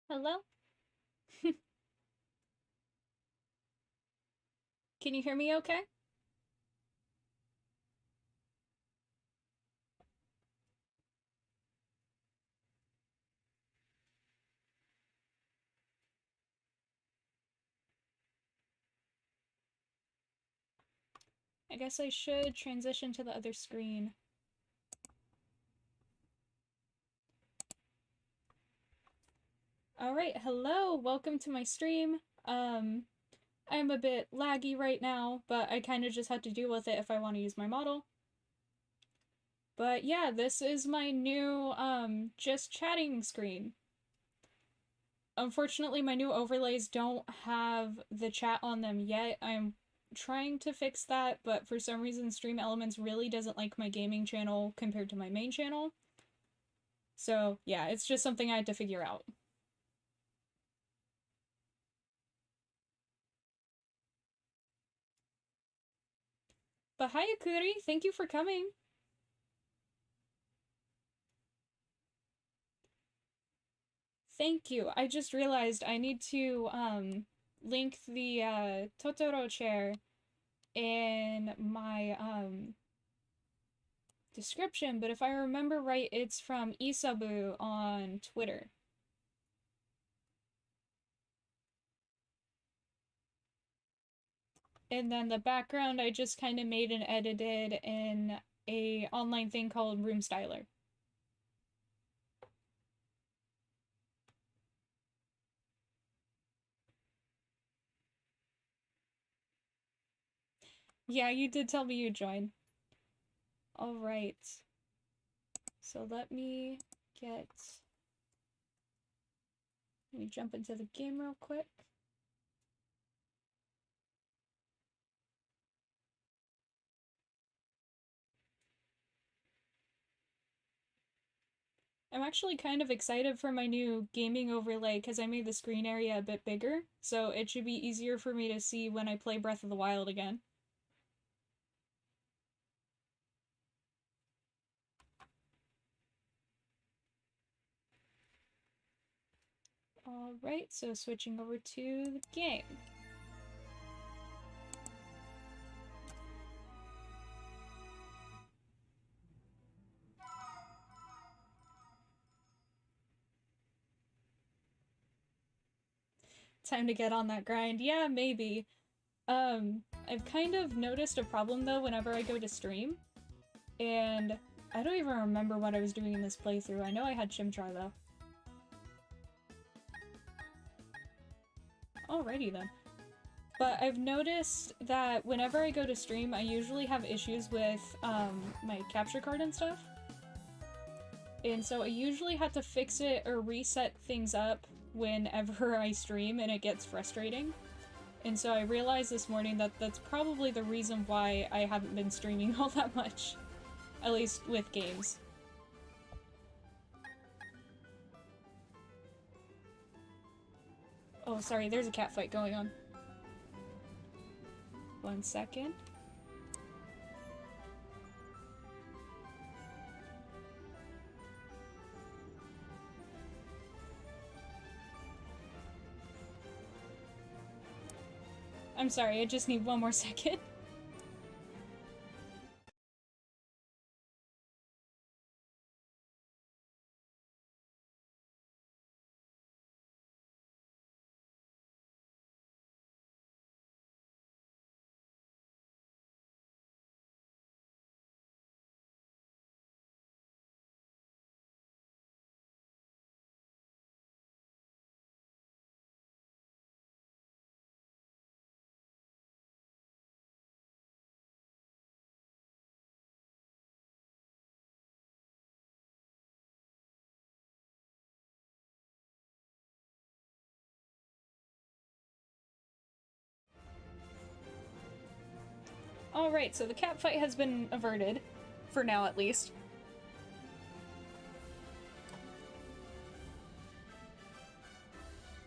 Hello? Can you hear me okay? I guess I should transition to the other screen. Alright, hello! Welcome to my stream. I'm a bit laggy right now, but I kind of just had to deal with it if I want to use my model. But yeah, this is my new, just chatting screen. Unfortunately, my new overlays don't have the chat on them yet. I'm trying to fix that, but for some reason Stream Elements really doesn't like my gaming channel compared to my main channel. So yeah, it's just something I had to figure out. But hi Akuri, thank you for coming. Thank you. I just realized I need to link the Totoro chair in my description, but if I remember right, it's from Isabu on Twitter. And then the background I just kind of made and edited in a online thing called Room Styler. Yeah, you did tell me you'd join. Alright. So let me jump into the game real quick. I'm actually kind of excited for my new gaming overlay because I made the screen area a bit bigger, so it should be easier for me to see when I play Breath of the Wild again. Alright, so switching over to the game. Time to get on that grind. Yeah, maybe. I've kind of noticed a problem though whenever I go to stream, and I don't even remember what I was doing in this playthrough. I know I had Chimchar though. Alrighty then. But I've noticed that whenever I go to stream, I usually have issues with my capture card and stuff. And so I usually have to fix it or reset things up whenever I stream, and it gets frustrating. And so I realized this morning that that's probably the reason why I haven't been streaming all that much. At least with games. Oh, sorry, there's a cat fight going on. 1 second. I'm sorry, I just need 1 more second. Alright, so the cat fight has been averted. For now, at least.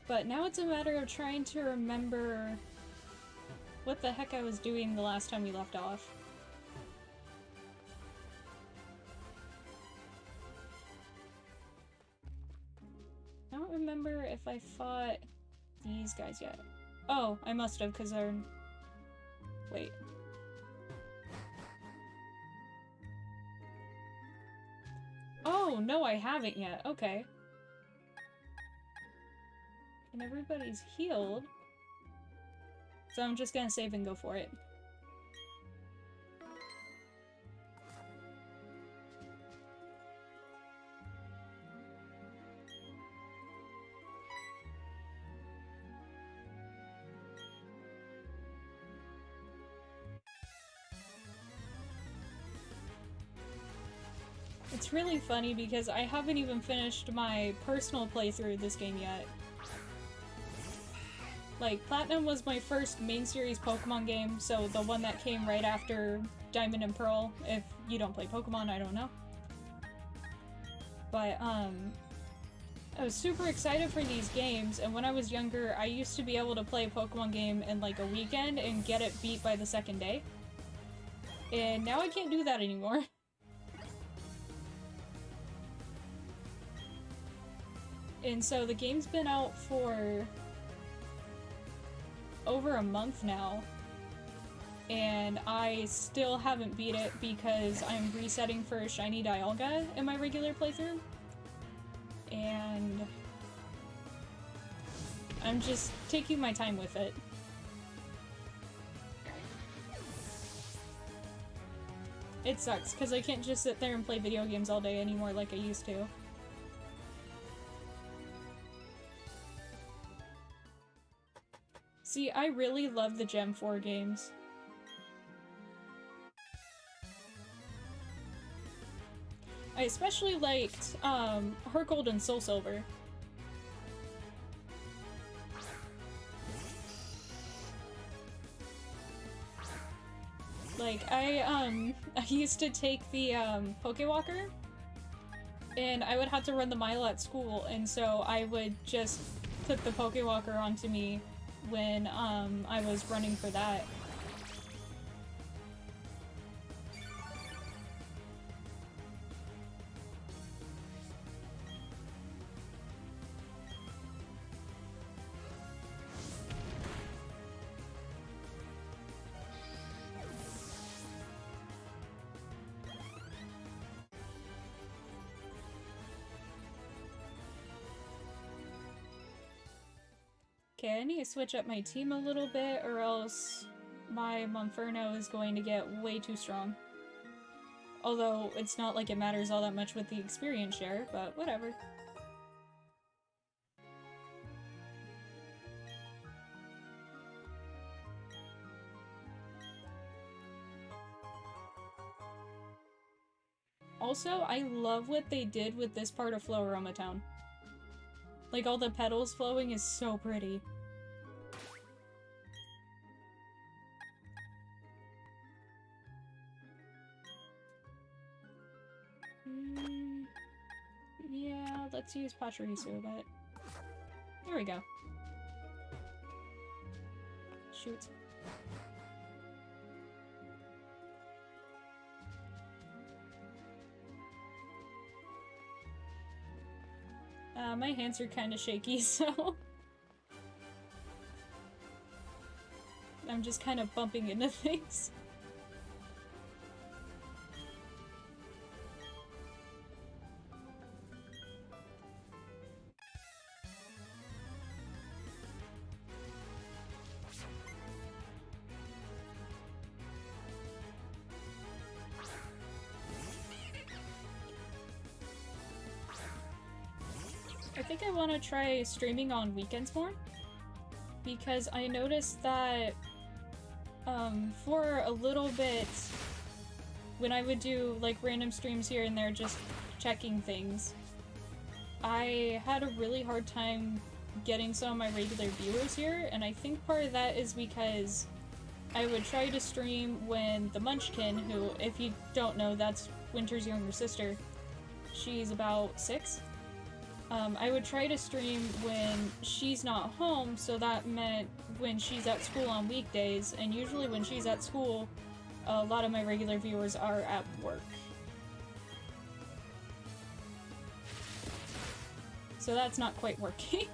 But now it's a matter of trying to remember what the heck I was doing the last time we left off. I don't remember if I fought these guys yet. Oh, I must have, because they're... Wait. Oh, no, I haven't yet. Okay. And everybody's healed. So I'm just gonna save and go for it. It's really funny because I haven't even finished my personal playthrough of this game yet. Like, Platinum was my first main series Pokemon game, so the one that came right after Diamond and Pearl. If you don't play Pokemon, I don't know. But, I was super excited for these games, and when I was younger, I used to be able to play a Pokemon game in like a weekend and get it beat by the second day. And now I can't do that anymore. And so the game's been out for over a month now, and I still haven't beat it because I'm resetting for Shiny Dialga in my regular playthrough. And I'm just taking my time with it. It sucks, because I can't just sit there and play video games all day anymore like I used to. See, I really love the Gem 4 games. I especially liked, Heart Gold and Soul Silver. Like, I used to take the, Pokewalker, and I would have to run the mile at school, and so I would just put the Pokewalker onto me when, I was running for that. Okay, I need to switch up my team a little bit, or else my Monferno is going to get way too strong. Although, it's not like it matters all that much with the experience share, but whatever. Also, I love what they did with this part of Floaroma Town. Like, all the petals flowing is so pretty. Yeah, let's use Pachirisu, but... There we go. Shoot. My hands are kind of shaky, so... I'm just kind of bumping into things. I think I want to try streaming on weekends more, because I noticed that for a little bit, when I would do like random streams here and there just checking things, I had a really hard time getting some of my regular viewers here, and I think part of that is because I would try to stream when the Munchkin, who, if you don't know, that's Wynter's younger sister, she's about 6. I would try to stream when she's not home, so that meant when she's at school on weekdays, and usually when she's at school, a lot of my regular viewers are at work. So that's not quite working.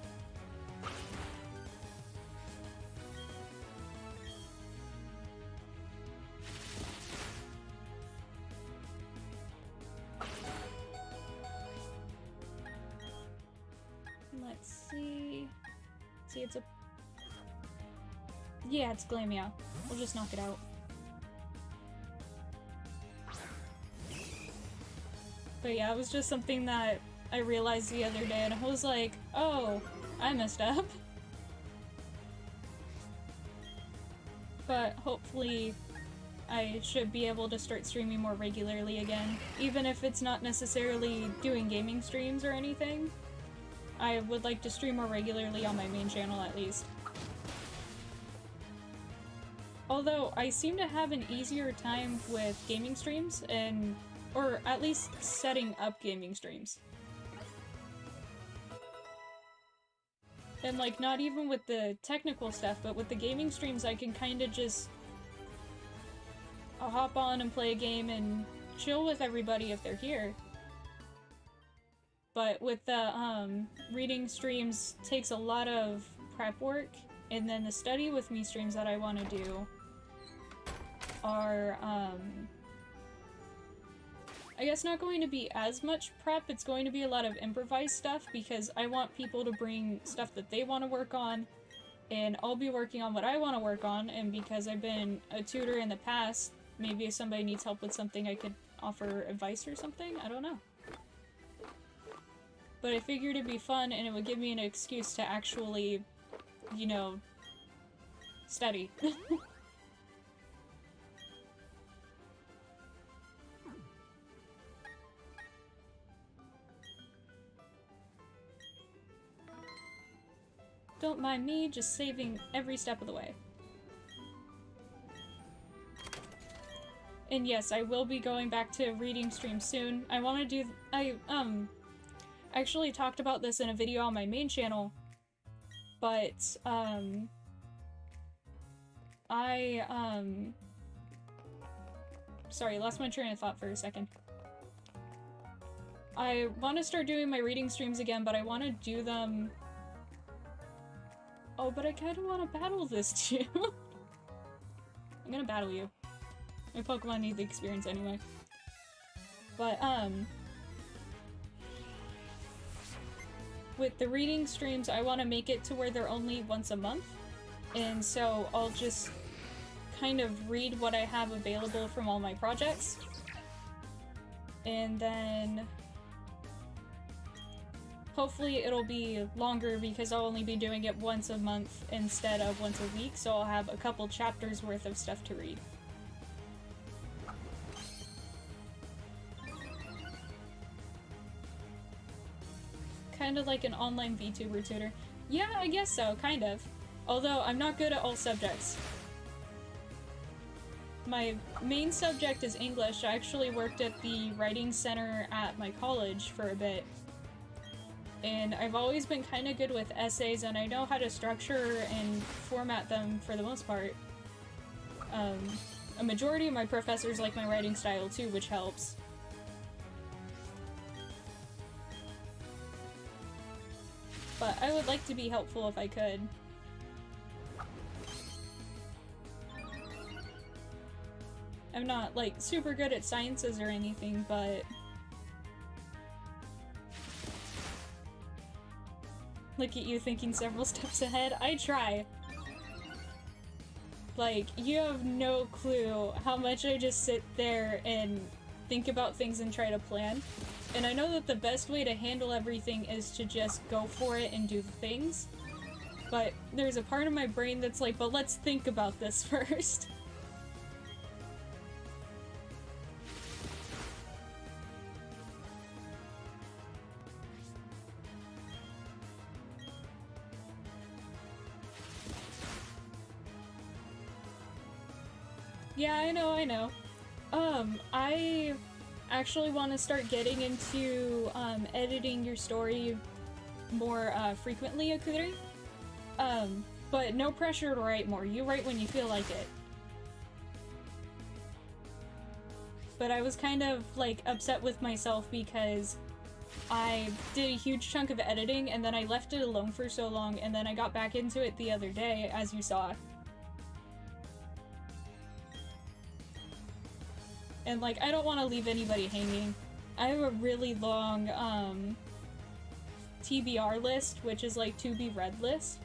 Let's see. See, it's a... Yeah, it's Glamia. We'll just knock it out. But yeah, it was just something that I realized the other day, and I was like, oh, I messed up. But hopefully I should be able to start streaming more regularly again. Even if it's not necessarily doing gaming streams or anything, I would like to stream more regularly on my main channel at least. Although I seem to have an easier time with gaming streams and, or at least setting up gaming streams. And like, not even with the technical stuff, but with the gaming streams I can kind of just I'll hop on and play a game and chill with everybody if they're here. But with the reading streams takes a lot of prep work, and then the study with me streams that I want to do are I guess not going to be as much prep. It's going to be a lot of improvised stuff because I want people to bring stuff that they want to work on, and I'll be working on what I want to work on, and because I've been a tutor in the past, maybe if somebody needs help with something I could offer advice or something, I don't know. But I figured it'd be fun and it would give me an excuse to actually, you know, study. Don't mind me, just saving every step of the way. And yes, I will be going back to reading streams soon. I want to do... I actually talked about this in a video on my main channel, but, sorry, lost my train of thought for a second. I want to start doing my reading streams again, but I want to do them... Oh, but I kind of want to battle this too. I'm gonna battle you. My Pokemon need the experience anyway. But, with the reading streams, I want to make it to where they're only once a month. And so I'll just kind of read what I have available from all my projects. And then hopefully it'll be longer because I'll only be doing it once a month instead of once a week, so I'll have a couple chapters worth of stuff to read. Kind of like an online VTuber tutor. Yeah, I guess so, kind of. Although, I'm not good at all subjects. My main subject is English. I actually worked at the writing center at my college for a bit. And I've always been kind of good with essays, and I know how to structure and format them for the most part. A majority of my professors like my writing style too, which helps. But I would like to be helpful if I could. I'm not, like, super good at sciences or anything, but... Look at you thinking several steps ahead. I try. Like, you have no clue how much I just sit there and think about things and try to plan. And I know that the best way to handle everything is to just go for it and do the things. But there's a part of my brain that's like, but let's think about this first. Yeah, I know. I actually want to start getting into, editing your story more, frequently, Akudri. But no pressure to write more. You write when you feel like it. But I was kind of, like, upset with myself because I did a huge chunk of editing, and then I left it alone for so long, and then I got back into it the other day, as you saw. And, like, I don't want to leave anybody hanging. I have a really long, TBR list, which is, like, to be read list.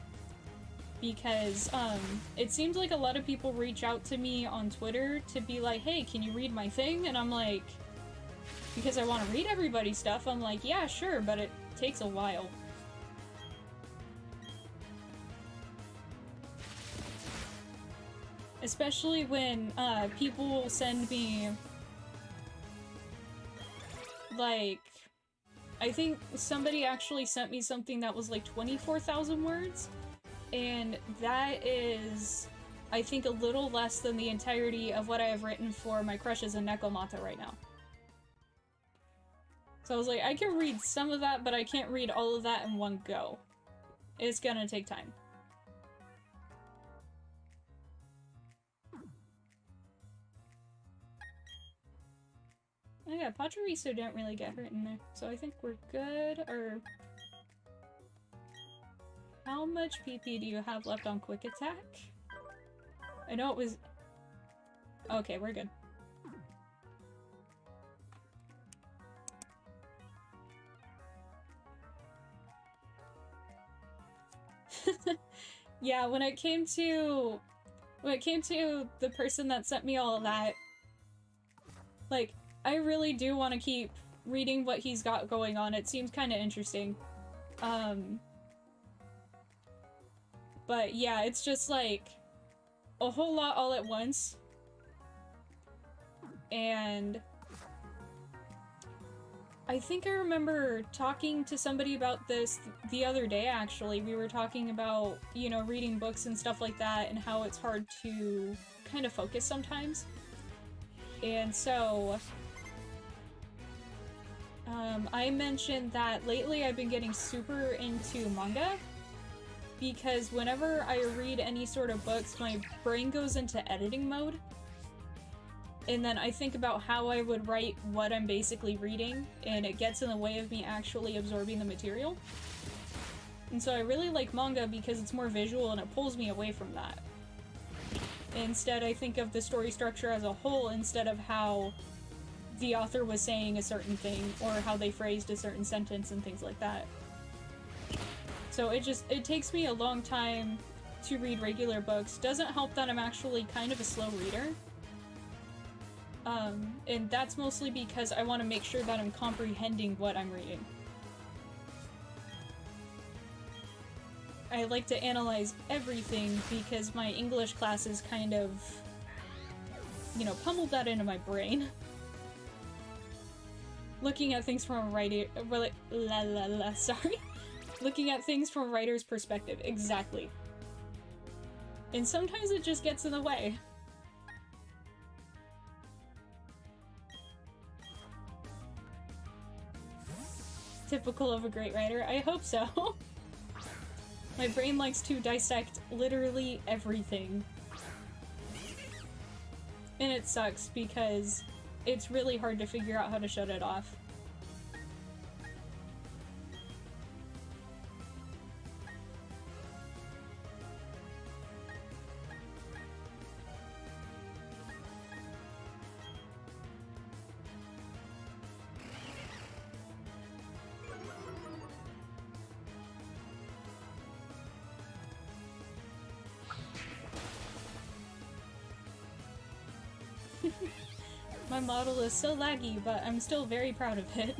Because, it seems like a lot of people reach out to me on Twitter to be like, hey, can you read my thing? And I'm like, because I want to read everybody's stuff, I'm like, yeah, sure, but it takes a while. Especially when, people will send me, like, I think somebody actually sent me something that was like 24,000 words, and that is, I think, a little less than the entirety of what I have written for My Crushes and Nekomata right now. So I was like, I can read some of that, but I can't read all of that in one go. It's gonna take time. Oh yeah, Pachirisu didn't really get hurt in there, so I think we're good, or... How much PP do you have left on Quick Attack? I know it was... Okay, we're good. Yeah, when it came to the person that sent me all of that, like, I really do want to keep reading what he's got going on. It seems kind of interesting. But yeah, it's just like a whole lot all at once. And I think I remember talking to somebody about this the other day, actually. We were talking about, you know, reading books and stuff like that, and how it's hard to kind of focus sometimes. And so, I mentioned that lately I've been getting super into manga, because whenever I read any sort of books, my brain goes into editing mode. And then I think about how I would write what I'm basically reading, and it gets in the way of me actually absorbing the material. And so I really like manga because it's more visual and it pulls me away from that. Instead, I think of the story structure as a whole instead of how the author was saying a certain thing or how they phrased a certain sentence and things like that. So it takes me a long time to read regular books. Doesn't help that I'm actually kind of a slow reader. And that's mostly because I want to make sure that I'm comprehending what I'm reading. I like to analyze everything because my English classes kind of, you know, pummeled that into my brain. Looking at things from a writer, sorry. Looking at things from a writer's perspective, exactly. And sometimes it just gets in the way. Typical of a great writer. I hope so. My brain likes to dissect literally everything. And it sucks because it's really hard to figure out how to shut it off. My model is so laggy, but I'm still very proud of it.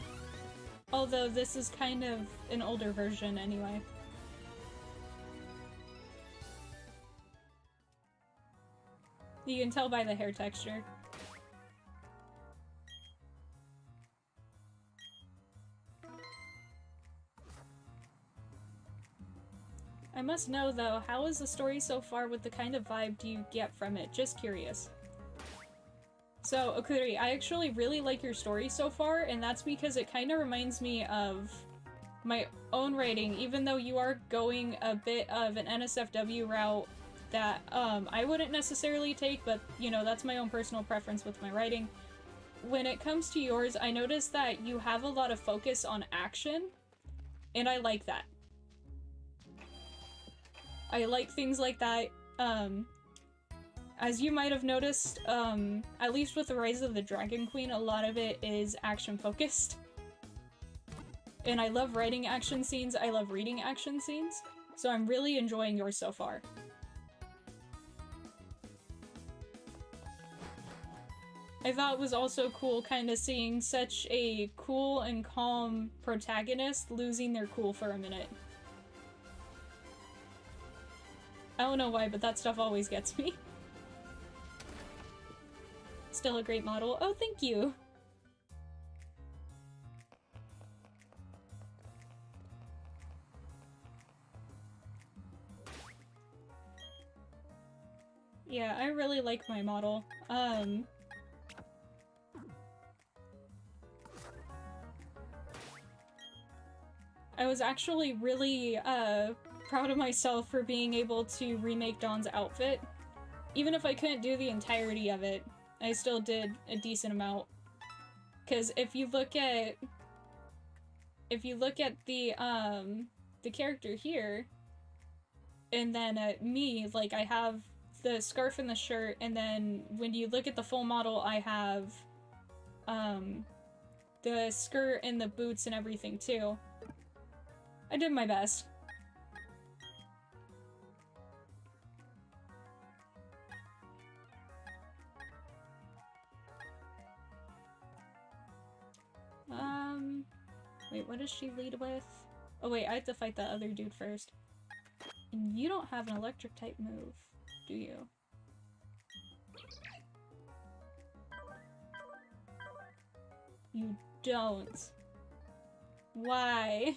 Although this is kind of an older version anyway. You can tell by the hair texture. I must know though, how is the story so far? What the kind of vibe do you get from it? Just curious. So, Okuri, I actually really like your story so far, and that's because it kind of reminds me of my own writing, even though you are going a bit of an NSFW route that I wouldn't necessarily take, but, you know, that's my own personal preference with my writing. when it comes to yours, I noticed that you have a lot of focus on action, and I like that. I like things like that. As you might have noticed, at least with the Rise of the Dragon Queen, a lot of it is action-focused. And I love writing action scenes, I love reading action scenes, so I'm really enjoying yours so far. I thought it was also cool kind of seeing such a cool and calm protagonist losing their cool for a minute. I don't know why, but that stuff always gets me. Still a great model. Oh, thank you! Yeah, I really like my model. I was actually really, proud of myself for being able to remake Dawn's outfit. Even if I couldn't do the entirety of it, I still did a decent amount. Because if you look at the character here, and then me, like, I have the scarf and the shirt, and then when you look at the full model, I have, the skirt and the boots and everything, too. I did my best. Wait, what does she lead with? Oh wait, I have to fight that other dude first. And you don't have an electric type move, do you? You don't. Why?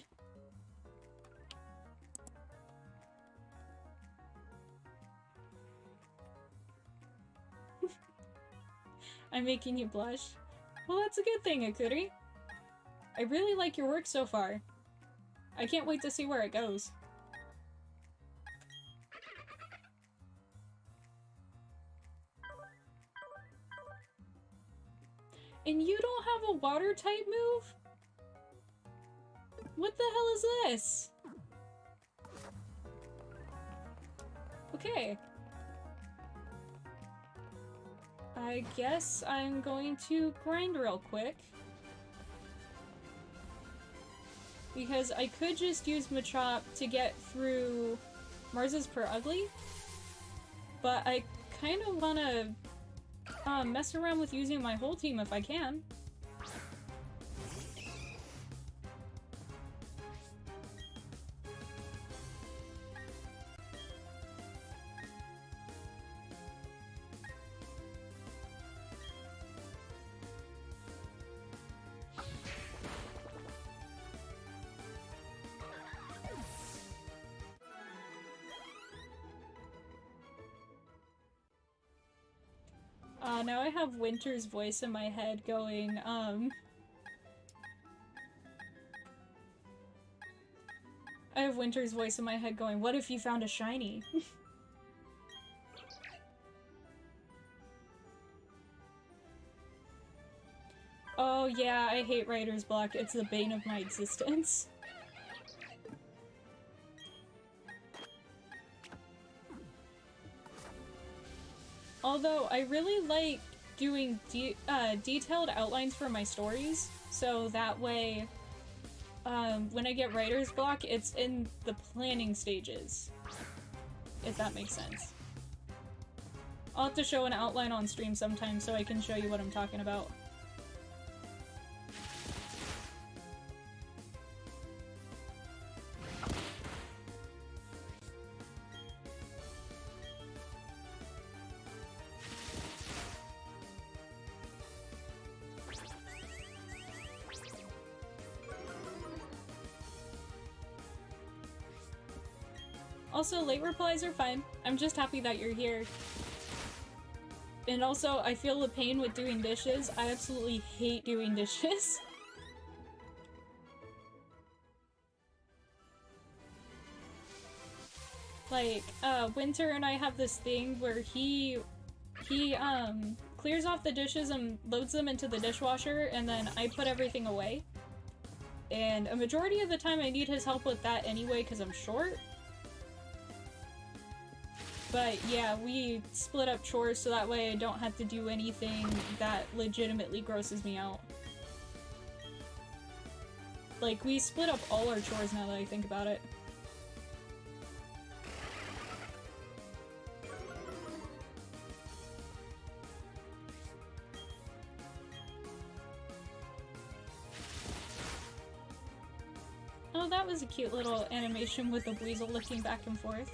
I'm making you blush. Well, that's a good thing, Akuri. I really like your work so far. I can't wait to see where it goes. And you don't have a water type move? What the hell is this? Okay. I guess I'm going to grind real quick. Because I could just use Machop to get through Mars's Per Ugly. But I kind of want to mess around with using my whole team if I can. Now I have Wynter's voice in my head going, I have Wynter's voice in my head going, what if you found a shiny? Oh yeah, I hate writer's block. It's the bane of my existence. Although, I really like doing detailed outlines for my stories, so that way, when I get writer's block, it's in the planning stages, if that makes sense. I'll have to show an outline on stream sometime so I can show you what I'm talking about. Also, late replies are fine. I'm just happy that you're here. And also, I feel the pain with doing dishes. I absolutely hate doing dishes. Like, Wynter and I have this thing where he clears off the dishes and loads them into the dishwasher, and then I put everything away. And a majority of the time I need his help with that anyway because I'm short. But yeah, we split up chores so that way I don't have to do anything that legitimately grosses me out. Like, we split up all our chores now that I think about it. Oh, that was a cute little animation with the weasel looking back and forth.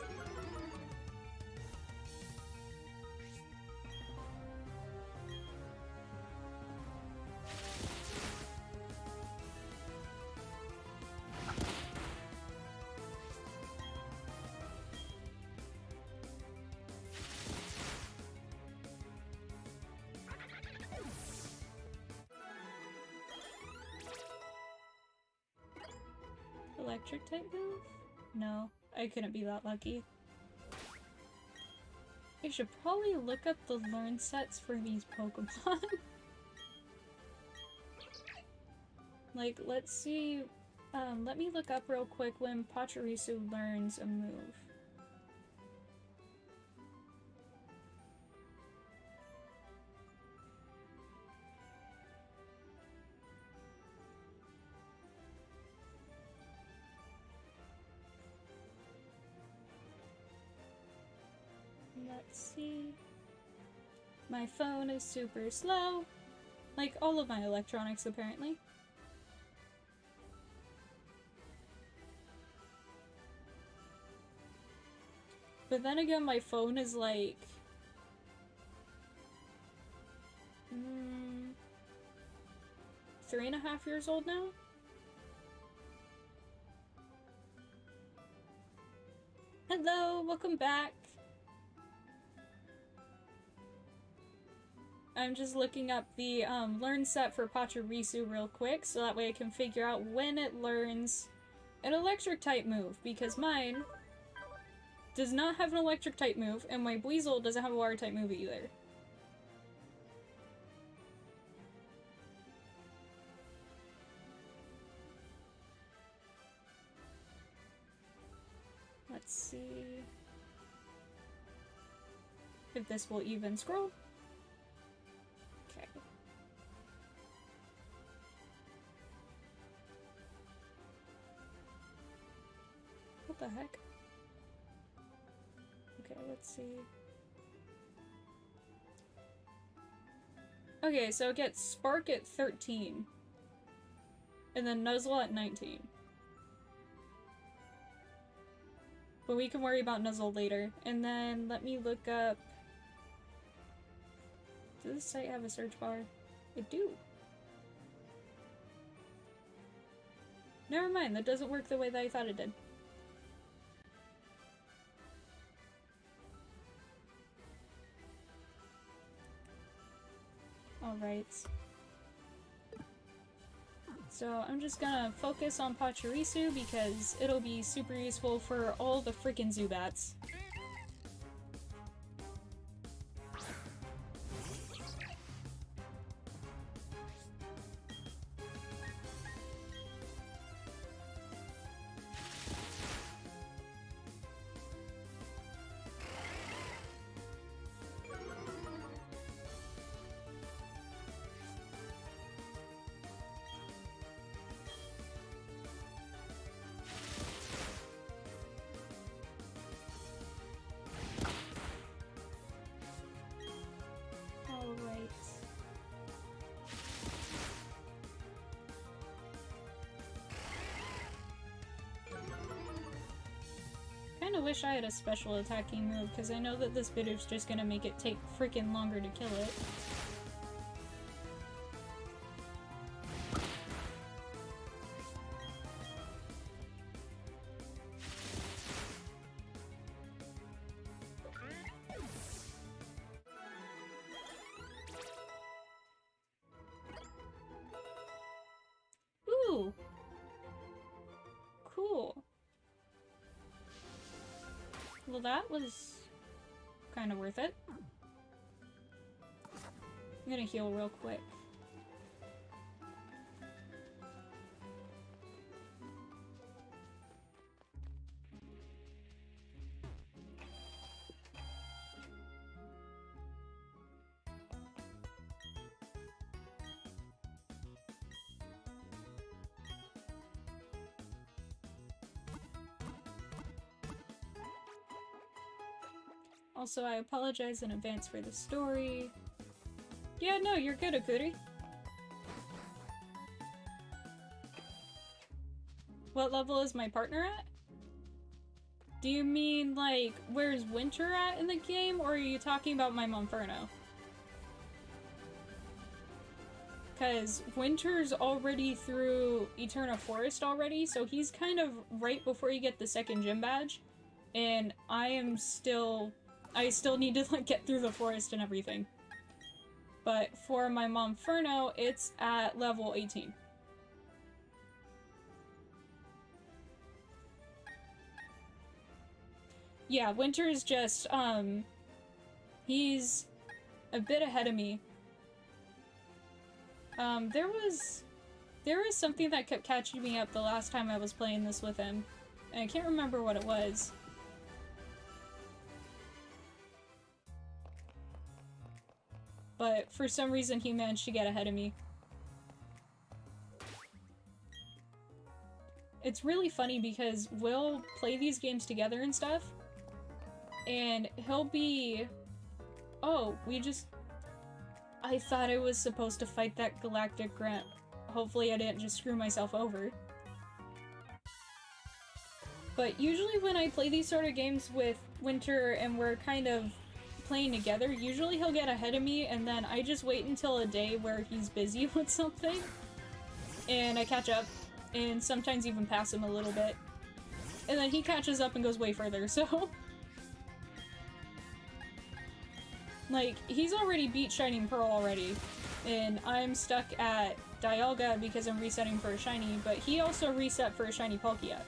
Electric type move? No, I couldn't be that lucky. I should probably look up the learn sets for these Pokemon. Like, let's see. Let me look up real quick when Pachirisu learns a move. Let's see. My phone is super slow. Like all of my electronics, apparently. But then again, my phone is like... 3.5 years old now? Hello, welcome back. I'm just looking up the learn set for Pachirisu real quick, so that way I can figure out when it learns an electric type move, because mine does not have an electric type move, and my Weasel doesn't have a water type move either. Let's see if this will even scroll. Okay. What the heck? Okay, let's see. Okay, so it gets Spark at 13. And then Nuzzle at 19. But we can worry about Nuzzle later. And then let me look up... Does this site have a search bar? It do. Never mind, that doesn't work the way that I thought it did. Alright. So I'm just gonna focus on Pachirisu because it'll be super useful for all the freaking Zubats. I wish I had a special attacking move, because I know that this Bidoof's just gonna make it take freaking longer to kill it. Ooh! Cool. Well, that was kind of worth it. I'm gonna heal real quick. Also, I apologize in advance for the story. Yeah, no, you're good, Akuri. What level is my partner at? Do you mean, like, where's Wynter at in the game, or are you talking about my Monferno? Because Wynter's already through Eterna Forest already, so he's kind of right before you get the second gym badge. And I still need to, like, get through the forest and everything. But for my Monferno, it's at level 18. Yeah, Wynter is just, he's a bit ahead of me. There was something that kept catching me up the last time I was playing this with him, and I can't remember what it was. But for some reason he managed to get ahead of me. It's really funny because we'll play these games together and stuff, and he'll be... Oh, I thought I was supposed to fight that Galactic Grunt. Hopefully I didn't just screw myself over. But usually when I play these sort of games with Wynter and we're kind of playing together, usually he'll get ahead of me and then I just wait until a day where he's busy with something and I catch up and sometimes even pass him a little bit. And then he catches up and goes way further, so... Like, he's already beat Shining Pearl already, and I'm stuck at Dialga because I'm resetting for a shiny, but he also reset for a shiny Palkia.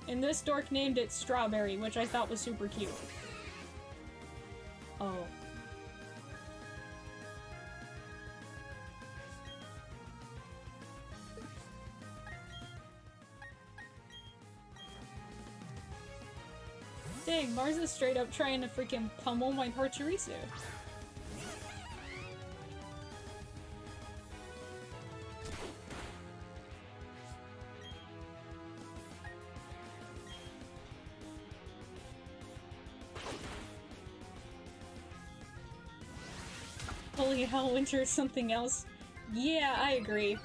And this dork named it Strawberry, which I thought was super cute. Oh. Dang, Mars is straight up trying to freaking pummel my Pachirisu. Holy hell, Wynter is something else. Yeah, I agree.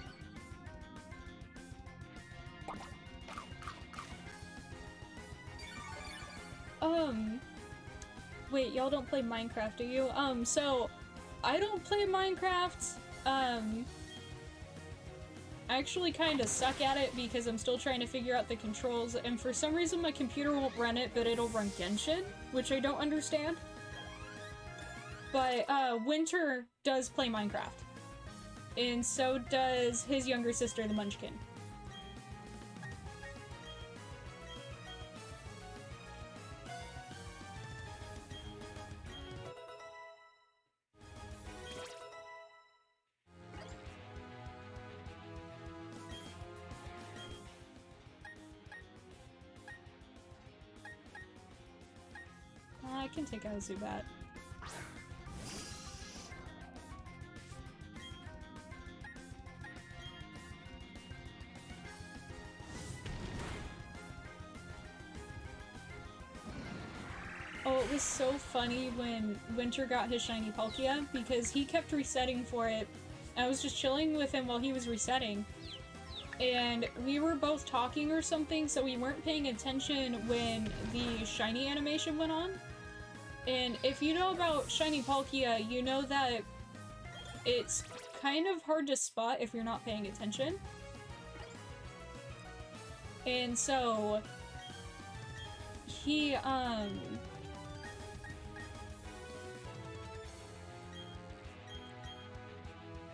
Wait, y'all don't play Minecraft, do you? So, I don't play Minecraft. I actually kinda suck at it because I'm still trying to figure out the controls, and for some reason my computer won't run it, but it'll run Genshin, which I don't understand. But, Wynter does play Minecraft. And so does his younger sister, the Munchkin. I can take out a Zubat. Oh, it was so funny when Wynter got his shiny Palkia, because he kept resetting for it. I was just chilling with him while he was resetting. And we were both talking or something, so we weren't paying attention when the shiny animation went on. And if you know about shiny Palkia, you know that it's kind of hard to spot if you're not paying attention. And so he,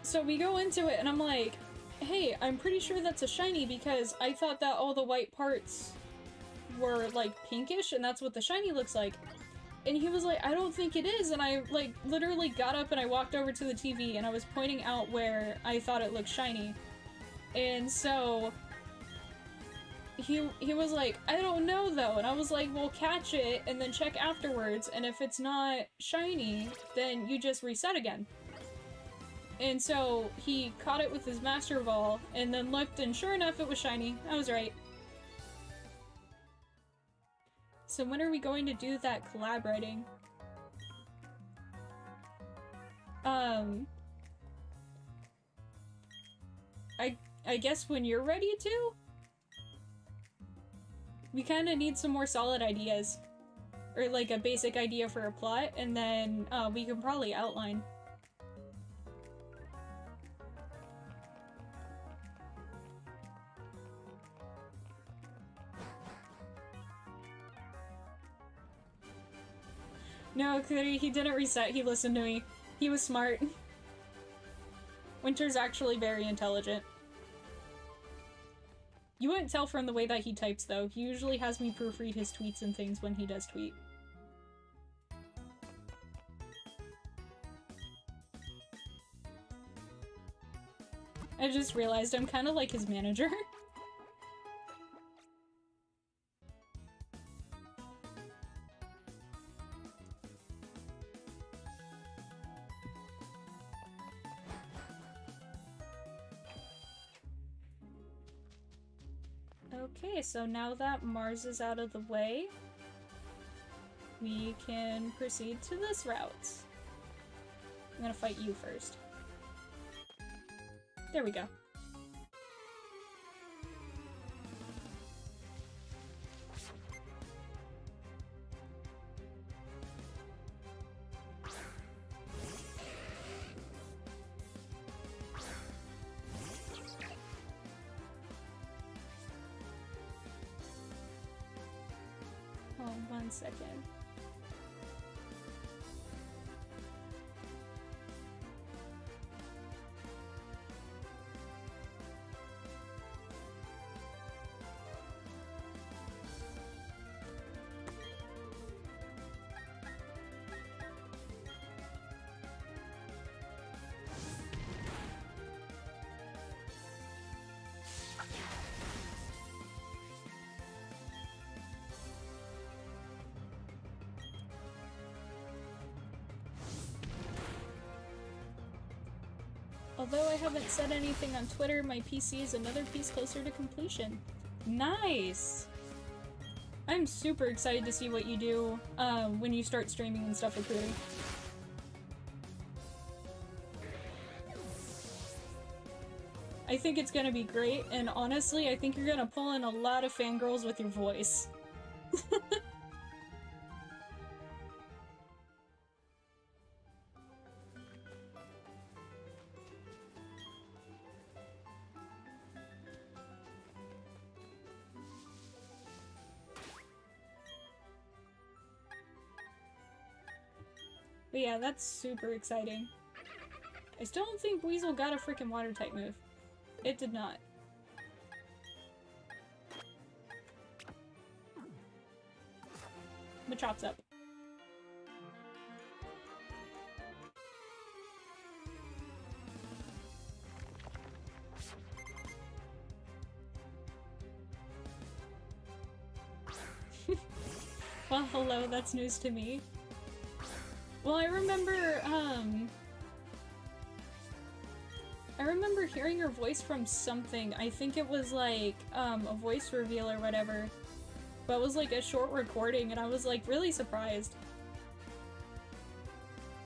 so we go into it and I'm like, hey, I'm pretty sure that's a shiny because I thought that all the white parts were like pinkish and that's what the shiny looks like. And he was like, I don't think it is, and I, like, literally got up and I walked over to the TV and I was pointing out where I thought it looked shiny. And so he was like, I don't know though, and I was like, well, catch it and then check afterwards, and if it's not shiny, then you just reset again. And so he caught it with his Master Ball and then looked, and sure enough, it was shiny. I was right. So when are we going to do that collab writing? I guess when you're ready to? We kind of need some more solid ideas. Or like a basic idea for a plot, and then we can probably outline. No, he didn't reset, he listened to me. He was smart. Wynter's actually very intelligent. You wouldn't tell from the way that he types, though. He usually has me proofread his tweets and things when he does tweet. I just realized I'm kind of like his manager. Okay, so now that Mars is out of the way, we can proceed to this route. I'm gonna fight you first. There we go. Oh, 1 second. Although I haven't said anything on Twitter, my PC is another piece closer to completion. Nice! I'm super excited to see what you do when you start streaming and stuff with Booty. I think it's gonna be great, and honestly, I think you're gonna pull in a lot of fangirls with your voice. But yeah, that's super exciting. I still don't think Weasel got a freaking water type move. It did not. Machops up. Well, hello, that's news to me. Well, I remember hearing your voice from something. I think it was like, a voice reveal or whatever. But it was like a short recording, and I was like really surprised.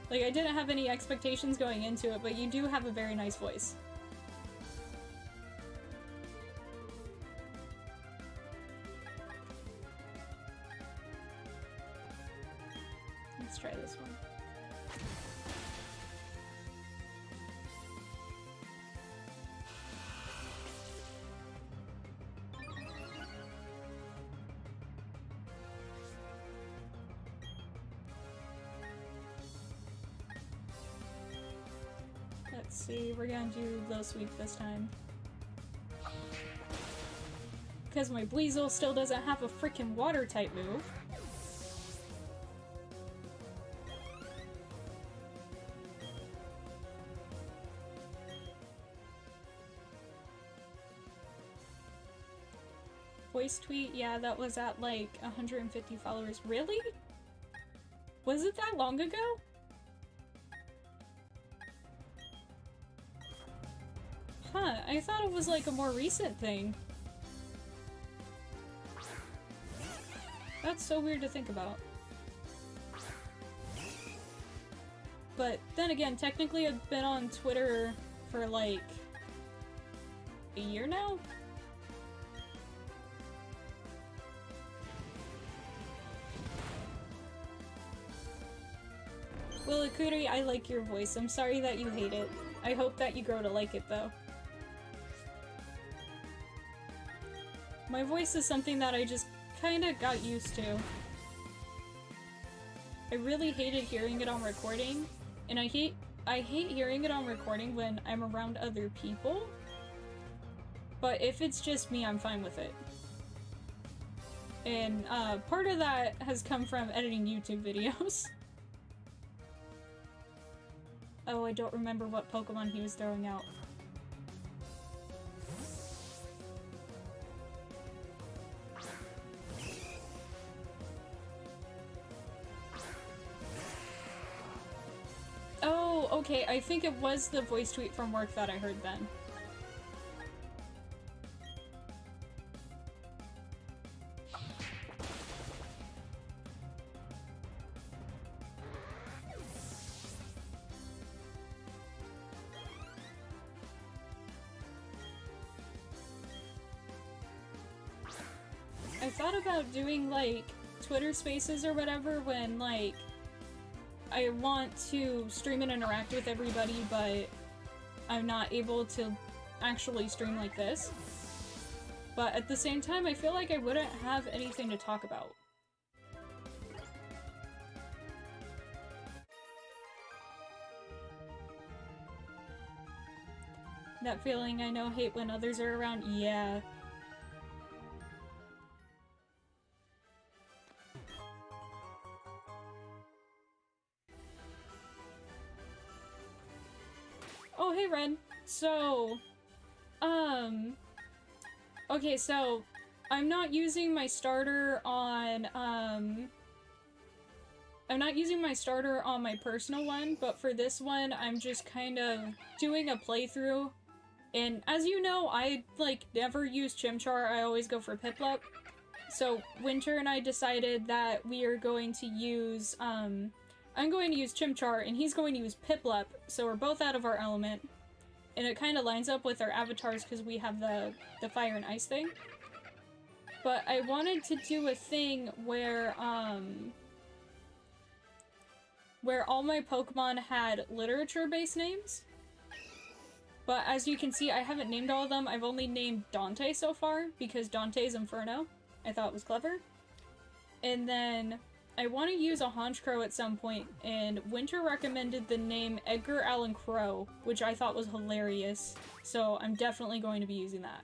Like, I didn't have any expectations going into it, but you do have a very nice voice. Let's try this one. Let's see, we're gonna do Glow Sweep this time. Because my Weasel still doesn't have a freaking water type move. voice tweet, yeah, that was at like 150 followers. Really? Was it that long ago? Huh, I thought it was like a more recent thing. That's so weird to think about. But then again, technically I've been on Twitter for like a year now? Well, Akuri, I like your voice. I'm sorry that you hate it. I hope that you grow to like it, though. My voice is something that I just kinda got used to. I really hated hearing it on recording, and I hate hearing it on recording when I'm around other people. But if it's just me, I'm fine with it. And part of that has come from editing YouTube videos. Oh, I don't remember what Pokemon he was throwing out. Oh, okay, I think it was the voice tweet from work that I heard then. I thought about doing, like, Twitter Spaces or whatever when, like, I want to stream and interact with everybody, but I'm not able to actually stream like this. But at the same time, I feel like I wouldn't have anything to talk about. That feeling I know, hate when others are around, yeah. Oh, hey, Ren. So, okay, so, I'm not using my starter on, I'm not using my starter on my personal one, but for this one, I'm just kind of doing a playthrough. And as you know, I, like, never use Chimchar, I always go for Piplup. So, Wynter and I decided that we are going to use, I'm going to use Chimchar, and he's going to use Piplup, so we're both out of our element. And it kind of lines up with our avatars because we have the fire and ice thing. But I wanted to do a thing where all my Pokemon had literature-based names. But as you can see, I haven't named all of them. I've only named Dante so far, because Dante's Inferno. I thought it was clever. And then I want to use a Honchkrow at some point, and Wynter recommended the name Edgar Allan Crow, which I thought was hilarious, so I'm definitely going to be using that.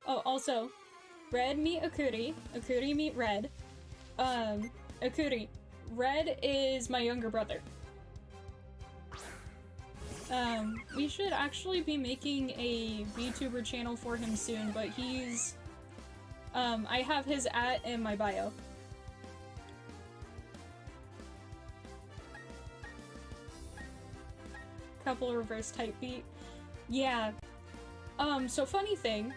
Oh, also, Red meet Akuri, Akuri meet Red. Akuri, Red is my younger brother. We should actually be making a VTuber channel for him soon, but he's, I have his @ in my bio. Couple reverse type beat. Yeah. So funny thing,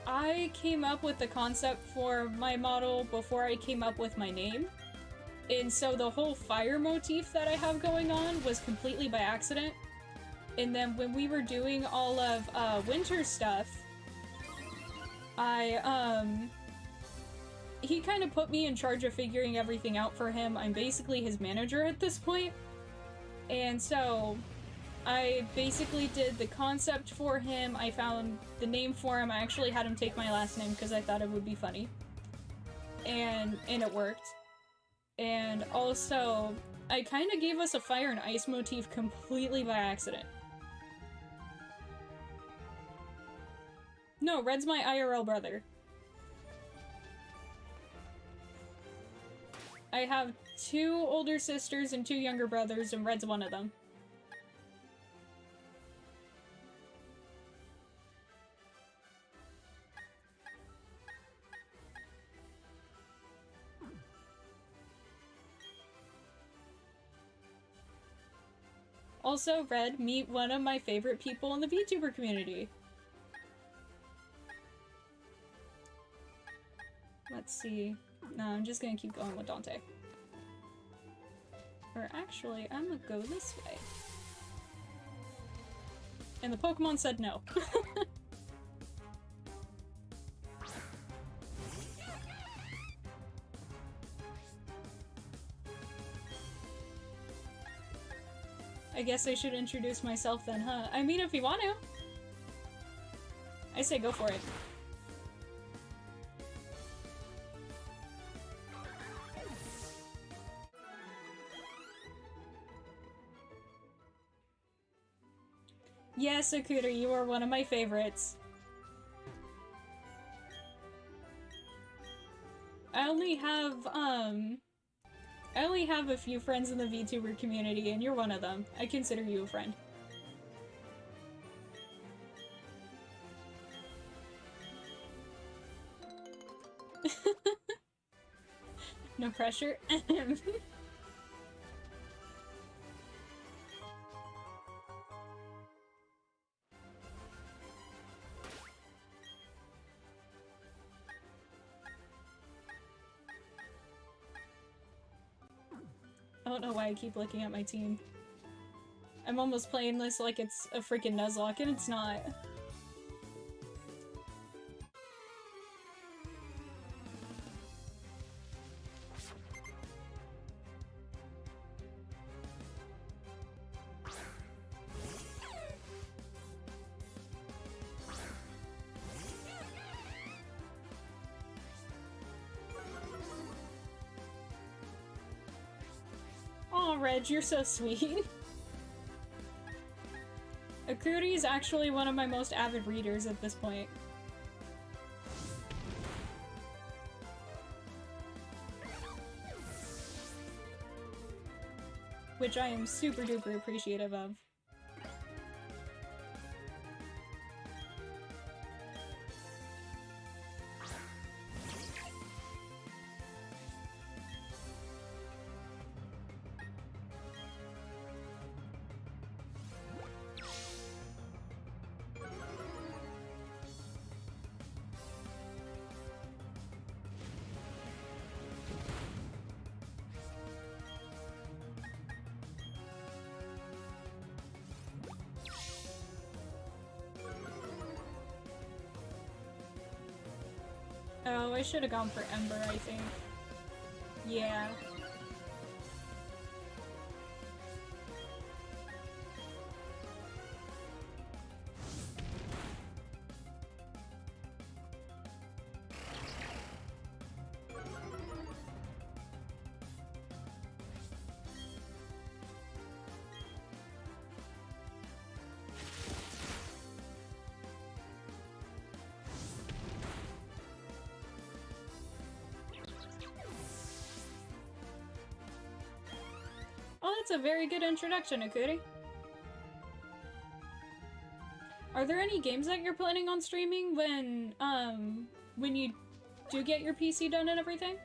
I came up with the concept for my model before I came up with my name. And so the whole fire motif that I have going on was completely by accident. And then when we were doing all of Wynter's stuff, he kind of put me in charge of figuring everything out for him. I'm basically his manager at this point. And so I basically did the concept for him, I found the name for him, I actually had him take my last name because I thought it would be funny. And it worked. And also, I kind of gave us a fire and ice motif completely by accident. No, Red's my IRL brother. I have 2 older sisters and 2 younger brothers, and Red's one of them. Also, Red, meet one of my favorite people in the VTuber community. Let's see. No, I'm just gonna keep going with Dante. Or actually, I'm gonna go this way. And the Pokemon said no. I guess I should introduce myself then, huh? I mean, if you want to. I say go for it. Yes, Akuta, you are one of my favorites. I only have a few friends in the VTuber community, and you're one of them. I consider you a friend. No pressure. I don't know why I keep looking at my team. I'm almost playing this like it's a freaking Nuzlocke, and it's not. Aw, Reg, you're so sweet. Akuri is actually one of my most avid readers at this point. Which I am super duper appreciative of. Oh, I should have gone for Ember, I think. Yeah. Oh, that's a very good introduction, Akuri. Are there any games that you're planning on streaming when you do get your PC done and everything?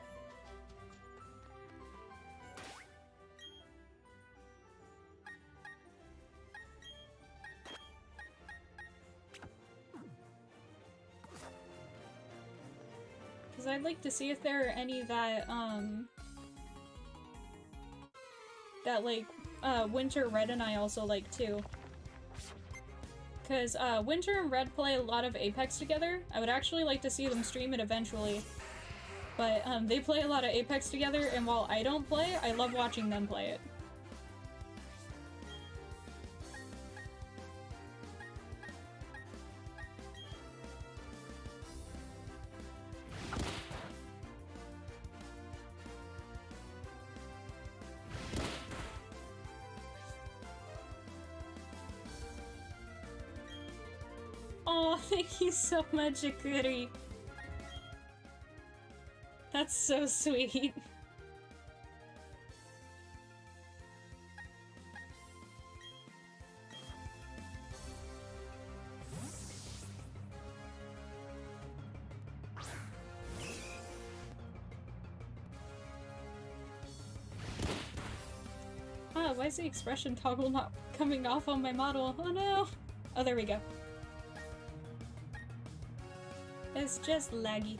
Because I'd like to see if there are any that, like, Wynter, Red, and I also like, too. Because, Wynter and Red play a lot of Apex together. I would actually like to see them stream it eventually. But, they play a lot of Apex together, and while I don't play, I love watching them play it. Oh, thank you so much, Akuri. That's so sweet. why is the expression toggle not coming off on my model? Oh no! Oh, there we go. It's just laggy.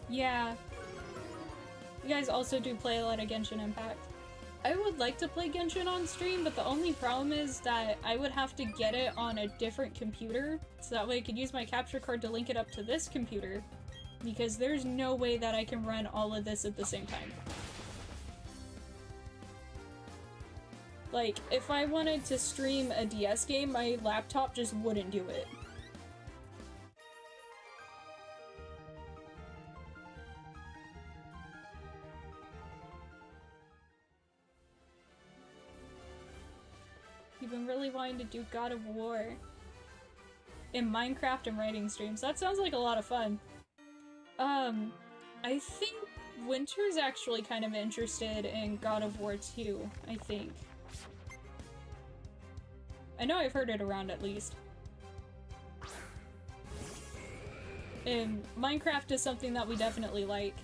Yeah. You guys also do play a lot of Genshin Impact. I would like to play Genshin on stream, but the only problem is that I would have to get it on a different computer, so that way I could use my capture card to link it up to this computer, because there's no way that I can run all of this at the same time. Like, if I wanted to stream a DS game, my laptop just wouldn't do it. You've been really wanting to do God of War in Minecraft and writing streams. That sounds like a lot of fun. I think Wynter's actually kind of interested in God of War 2, I think. I know I've heard it around at least. And Minecraft is something that we definitely like.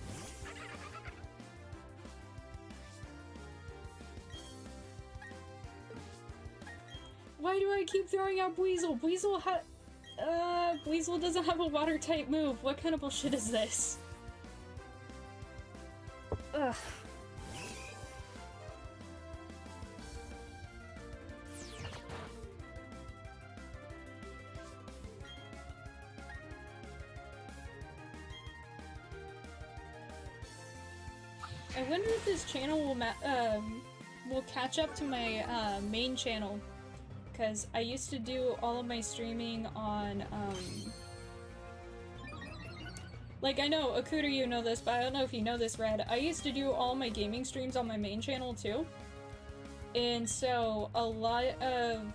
Why do I keep throwing out Weasel? Weasel doesn't have a water-type move. What kind of bullshit is this? Ugh. I wonder if this channel will catch up to my main channel, because I used to do all of my streaming on like, I know Akuta, you know this, but I don't know if you know this, Red. I used to do all my gaming streams on my main channel too, and so a lot of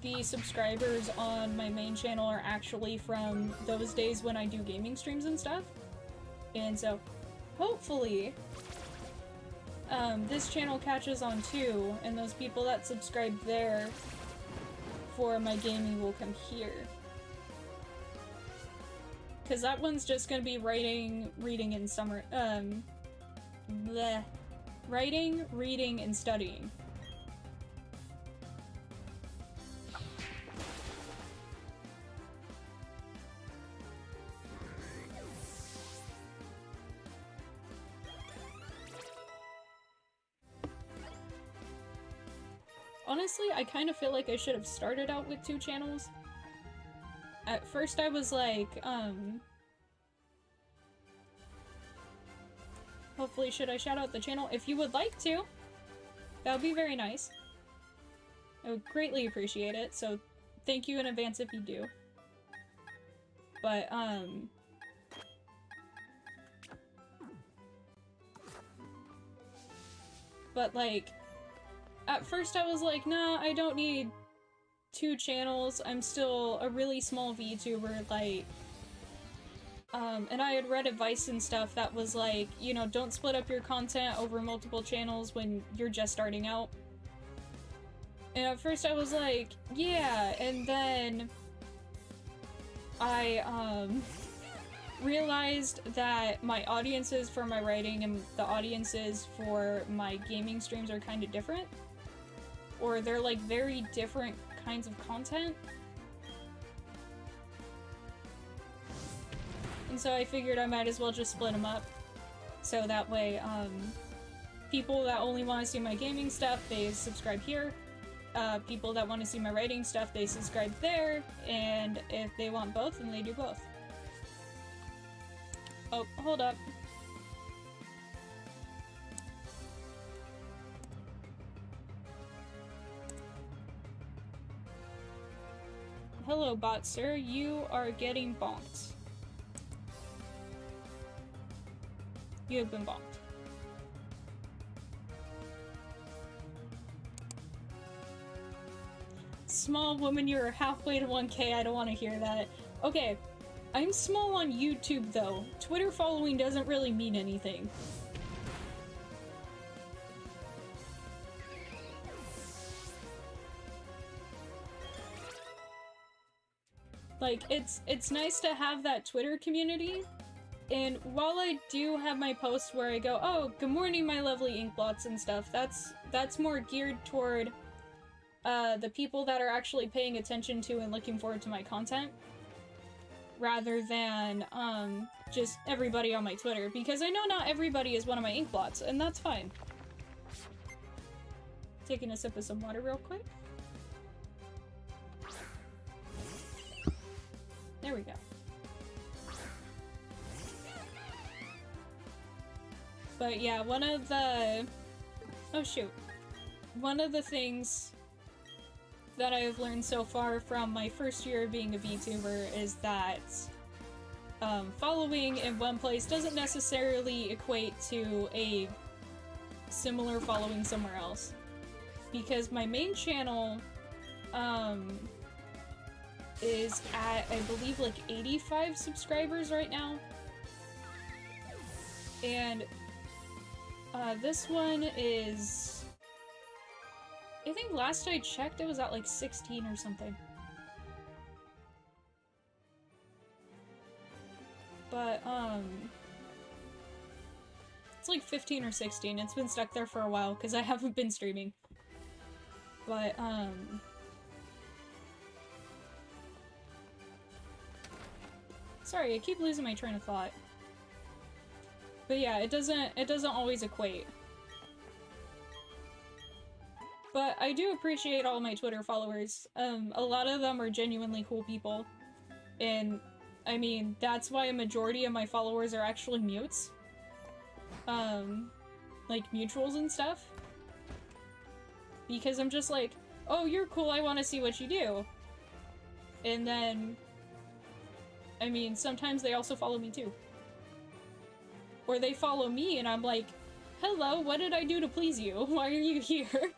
the subscribers on my main channel are actually from those days when I do gaming streams and stuff, and so hopefully this channel catches on too, and those people that subscribe there for my gaming will come here. Cause that one's just gonna be writing, reading, and writing, reading, and studying. Honestly, I kind of feel like I should have started out with 2 channels. At first I was like, hopefully should I shout out the channel? If you would like to, that would be very nice. I would greatly appreciate it, so thank you in advance if you do. But like, at first I was like, nah, I don't need 2 channels, I'm still a really small VTuber, like, and I had read advice and stuff that was like, you know, don't split up your content over multiple channels when you're just starting out. And at first I was like, yeah, and then I, realized that my audiences for my writing and the audiences for my gaming streams are kind of different. Or they're like very different kinds of content. And so I figured I might as well just split them up. So that way, people that only want to see my gaming stuff, they subscribe here. People that want to see my writing stuff, they subscribe there. And if they want both, then they do both. Oh, hold up. Hello, bot sir. You are getting bonked. You have been bonked. Small woman, you're halfway to 1K. I don't want to hear that. Okay, I'm small on YouTube though. Twitter following doesn't really mean anything. Like, it's nice to have that Twitter community, and while I do have my posts where I go, oh, good morning, my lovely inkblots and stuff, that's more geared toward the people that are actually paying attention to and looking forward to my content, rather than just everybody on my Twitter, because I know not everybody is one of my inkblots, and that's fine. Taking a sip of some water real quick. There we go. But yeah, one of the things that I have learned so far from my first year of being a VTuber is that following in one place doesn't necessarily equate to a similar following somewhere else. Because my main channel is at, I believe, like 85 subscribers right now. And this one is, I think last I checked it was at like 16 or something. But it's like 15 or 16. It's been stuck there for a while because I haven't been streaming. But sorry, I keep losing my train of thought. But yeah, it doesn't always equate. But I do appreciate all my Twitter followers. A lot of them are genuinely cool people. And I mean, that's why a majority of my followers are actually mutes. Like mutuals and stuff. Because I'm just like, oh, you're cool, I want to see what you do. And then, I mean, sometimes they also follow me too. Or they follow me and I'm like, hello, what did I do to please you? Why are you here?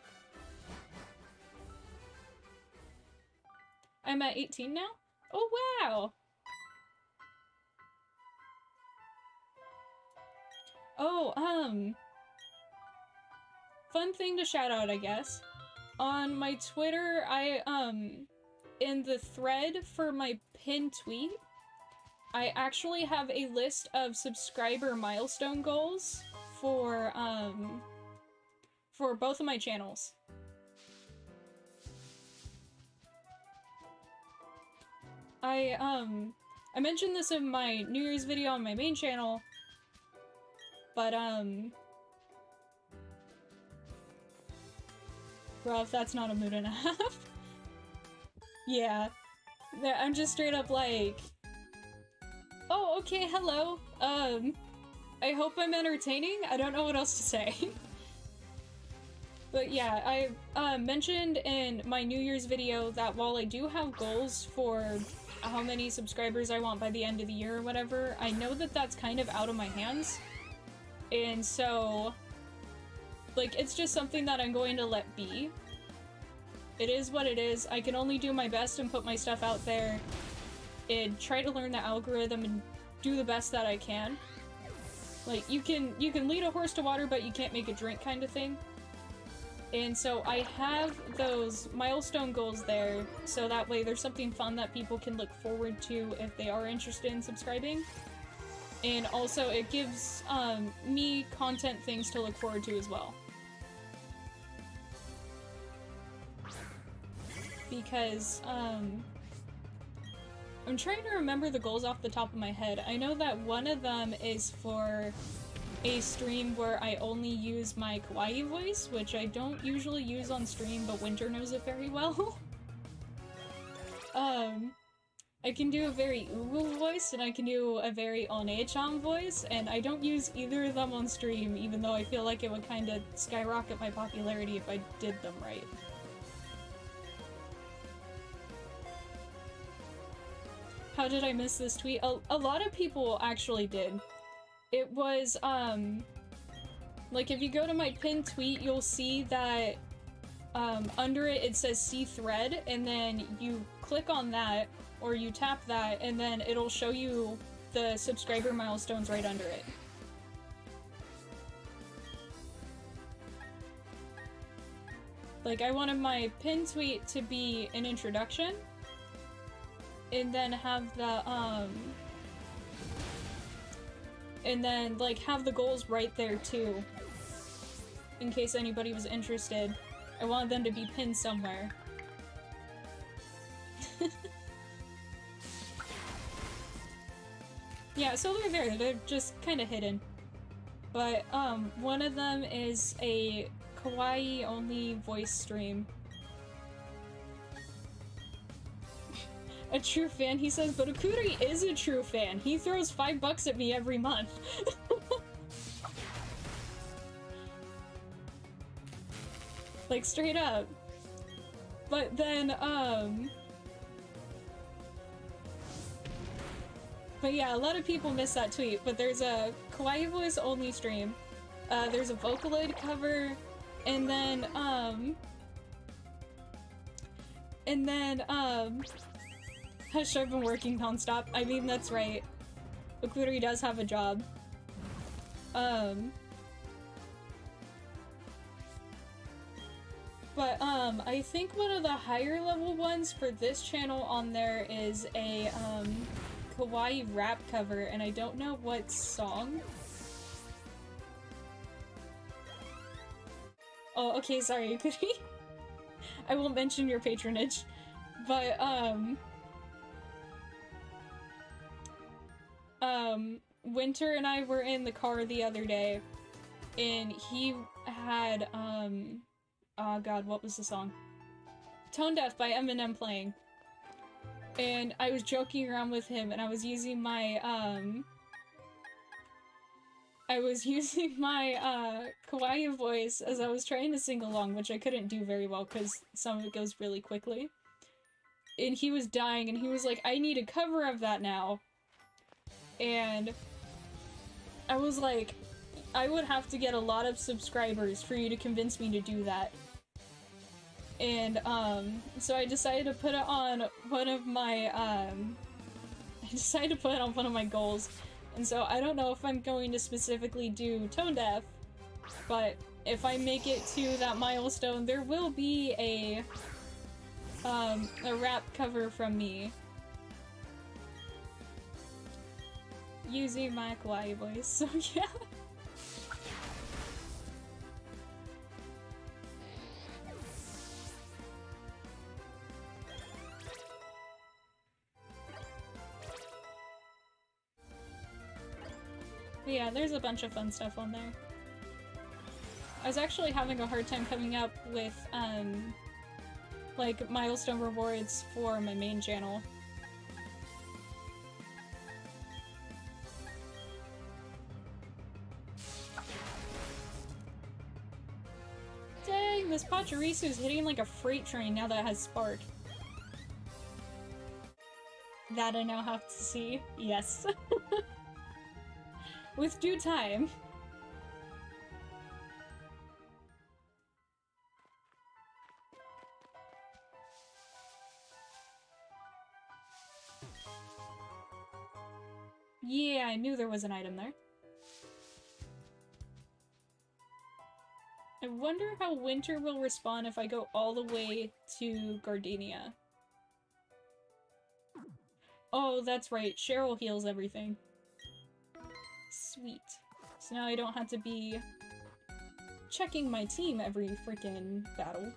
I'm at 18 now? Oh, wow! Oh, fun thing to shout out, I guess. On my Twitter, I, in the thread for my pinned tweet, I actually have a list of subscriber milestone goals for both of my channels. I mentioned this in my New Year's video on my main channel, but, bro, if that's not a mood and a half. Yeah. I'm just straight up like, oh, okay, hello. I hope I'm entertaining. I don't know what else to say. But yeah, I mentioned in my New Year's video that while I do have goals for how many subscribers I want by the end of the year or whatever, I know that that's kind of out of my hands. And so, like, it's just something that I'm going to let be. It is what it is. I can only do my best and put my stuff out there and try to learn the algorithm and do the best that I can. Like, you can lead a horse to water, but you can't make it drink kind of thing. And so I have those milestone goals there, so that way there's something fun that people can look forward to if they are interested in subscribing. And also it gives me content things to look forward to as well. Because, I'm trying to remember the goals off the top of my head. I know that one of them is for a stream where I only use my kawaii voice, which I don't usually use on stream, but Wynter knows it very well. I can do a very uwu voice, and I can do a very one-chan voice, and I don't use either of them on stream, even though I feel like it would kind of skyrocket my popularity if I did them right. How did I miss this tweet? A lot of people actually did. It was, like, if you go to my pinned tweet, you'll see that, under it, it says see thread, and then you click on that, or you tap that, and then it'll show you the subscriber milestones right under it. Like, I wanted my pinned tweet to be an introduction, and then have the, and then, like, have the goals right there, too. In case anybody was interested. I wanted them to be pinned somewhere. Yeah, so they're there. They're just kind of hidden. But, one of them is a kawaii-only voice stream. A true fan, he says, but Okuri is a true fan. He throws $5 at me every month. Like, straight up. But then, but yeah, a lot of people miss that tweet, but there's a kawaii voice only stream. There's a Vocaloid cover, and then, Hush, I've been working nonstop. I mean, that's right. Okuri does have a job. But, I think one of the higher level ones for this channel on there is a, kawaii rap cover, and I don't know what song. Oh, okay, sorry, Okuri. I won't mention your patronage. But, Wynter and I were in the car the other day, and he had, oh god, what was the song? Tone Deaf by Eminem playing. And I was joking around with him, and I was using my, kawaii voice as I was trying to sing along, which I couldn't do very well because some of it goes really quickly. And he was dying, and he was like, I need a cover of that now. And I was like, I would have to get a lot of subscribers for you to convince me to do that. And, so I decided to put it on one of my, goals. And so I don't know if I'm going to specifically do Tone Deaf, but if I make it to that milestone, there will be a rap cover from me. Using my kawaii voice, so yeah. But yeah, there's a bunch of fun stuff on there. I was actually having a hard time coming up with, like, milestone rewards for my main channel. Dang, this Pachirisu is hitting like a freight train now that it has Spark. That I now have to see. Yes. With due time. Yeah, I knew there was an item there. I wonder how Wynter will respond if I go all the way to Gardenia. Oh, that's right. Cheryl heals everything. Sweet. So now I don't have to be checking my team every freaking battle.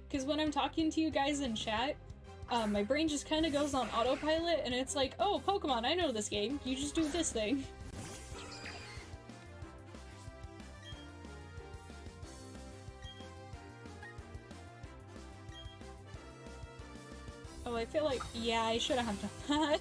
Because when I'm talking to you guys in chat, my brain just kind of goes on autopilot, and it's like, oh, Pokemon, I know this game. You just do this thing. Oh, I feel like, yeah, I should have done that.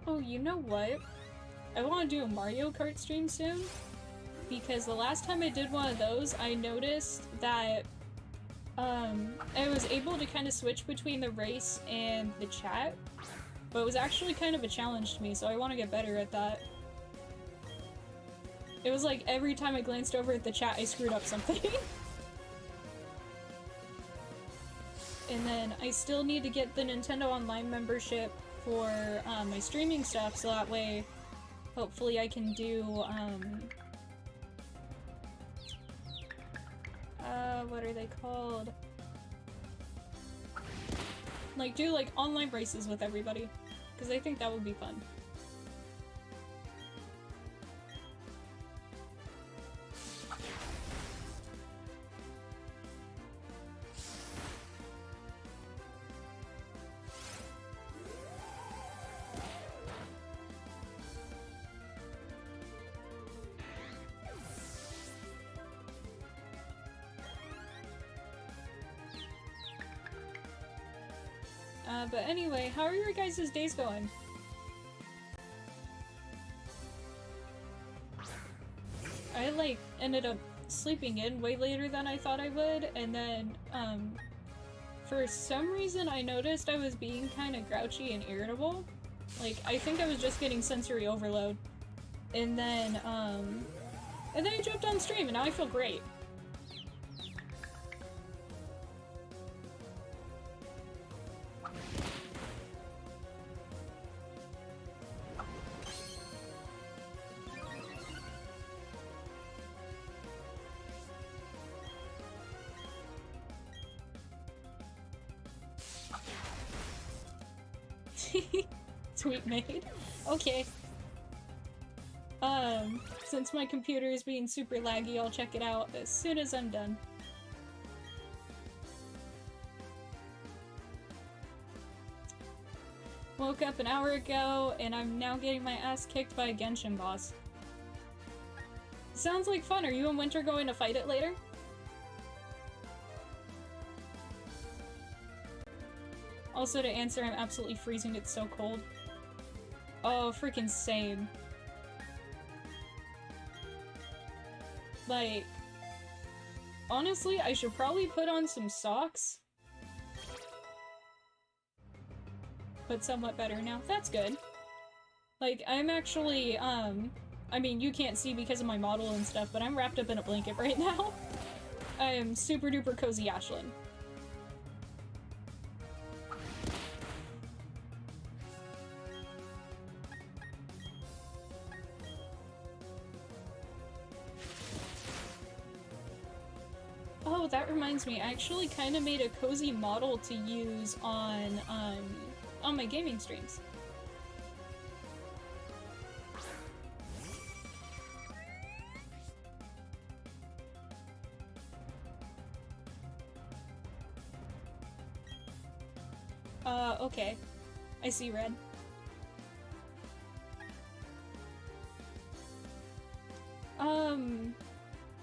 Oh, you know what? I want to do a Mario Kart stream soon, because the last time I did one of those, I noticed that I was able to kind of switch between the race and the chat, but it was actually kind of a challenge to me, so I want to get better at that. It was like every time I glanced over at the chat, I screwed up something. And then I still need to get the Nintendo Online membership for my streaming stuff, so that way, hopefully I can do, what are they called? Like, do, like, online races with everybody. Because I think that would be fun. But anyway, how are your guys' days going? I, like, ended up sleeping in way later than I thought I would, and then, for some reason I noticed I was being kind of grouchy and irritable. Like, I think I was just getting sensory overload. And then I jumped on stream, and now I feel great. Tweet made. Okay. Since my computer is being super laggy, I'll check it out as soon as I'm done. Woke up an hour ago, and I'm now getting my ass kicked by a Genshin boss. Sounds like fun. Are you and Wynter going to fight it later? Also, to answer, I'm absolutely freezing. It's so cold. Oh, freaking same. Like, honestly, I should probably put on some socks. But somewhat better now. That's good. Like, I'm actually, I mean, you can't see because of my model and stuff, but I'm wrapped up in a blanket right now. I am super duper cozy Ashlyn. Oh, that reminds me, I actually kind of made a cozy model to use on my gaming streams. Okay. I see red.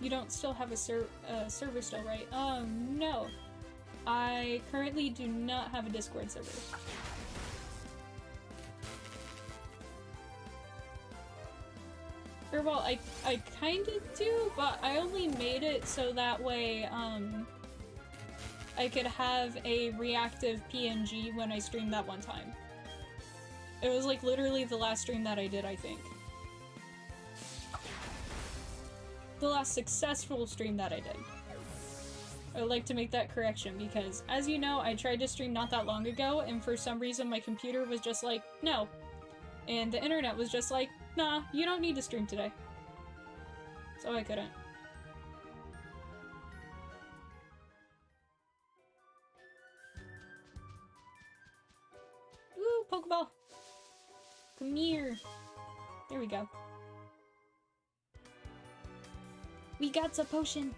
You don't still have a server still, right? No. I currently do not have a Discord server. Or, well, I kinda do, but I only made it so that way, I could have a reactive PNG when I streamed that one time. It was, like, literally the last stream that I did, I think. The last successful stream that I did. I would like to make that correction because, as you know, I tried to stream not that long ago, and for some reason my computer was just like, no. And the internet was just like, nah, you don't need to stream today. So I couldn't. Ooh, Pokeball! Come here! There we go. We got a potion!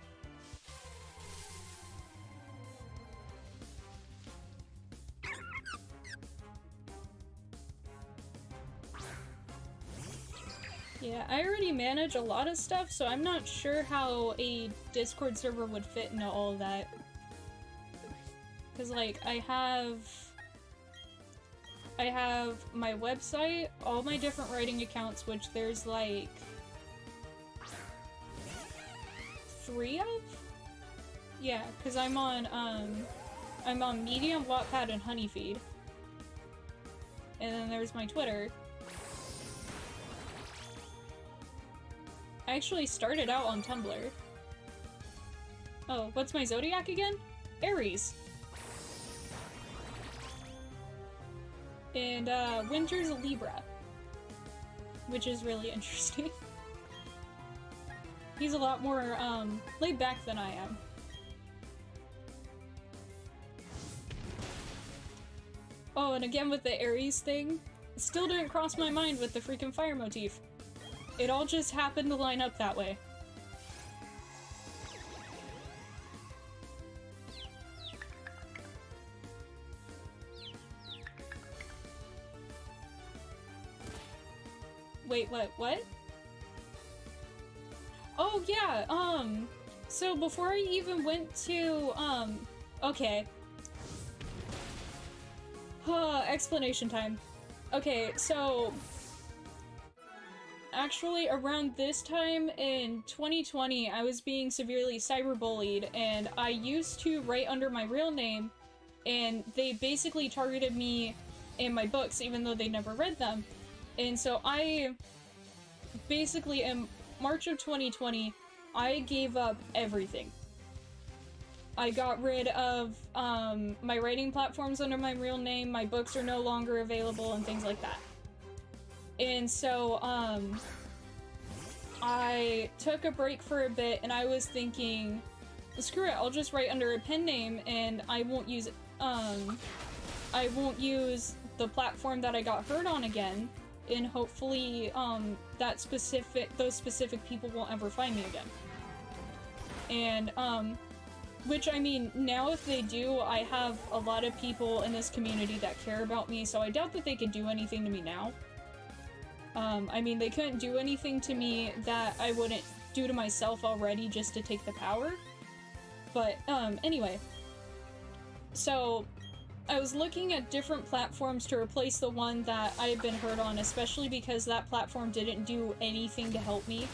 Yeah, I already manage a lot of stuff, so I'm not sure how a Discord server would fit into all of that. Cause like, I have my website, all my different writing accounts, which there's like 3 of? Yeah, because I'm on Medium, Wattpad, and Honeyfeed. And then there's my Twitter. I actually started out on Tumblr. Oh, what's my zodiac again? Aries. And, Wynter's a Libra. Which is really interesting. He's a lot more, laid back than I am. Oh, and again with the Aries thing, it still didn't cross my mind with the freaking fire motif. It all just happened to line up that way. Wait, what? Oh, yeah, so before I even went to, okay. Explanation time. Okay, so actually around this time in 2020, I was being severely cyberbullied, and I used to write under my real name, and they basically targeted me in my books, even though they never read them. And so I basically, in March of 2020, I gave up everything. I got rid of my writing platforms under my real name, my books are no longer available, and things like that. And so, I took a break for a bit, and I was thinking, screw it, I'll just write under a pen name, and I won't use the platform that I got hurt on again, and hopefully, those specific people won't ever find me again. And, which, I mean, now if they do, I have a lot of people in this community that care about me, so I doubt that they could do anything to me now. I mean, they couldn't do anything to me that I wouldn't do to myself already just to take the power. But, anyway. So, I was looking at different platforms to replace the one that I had been hurt on, especially because that platform didn't do anything to help me.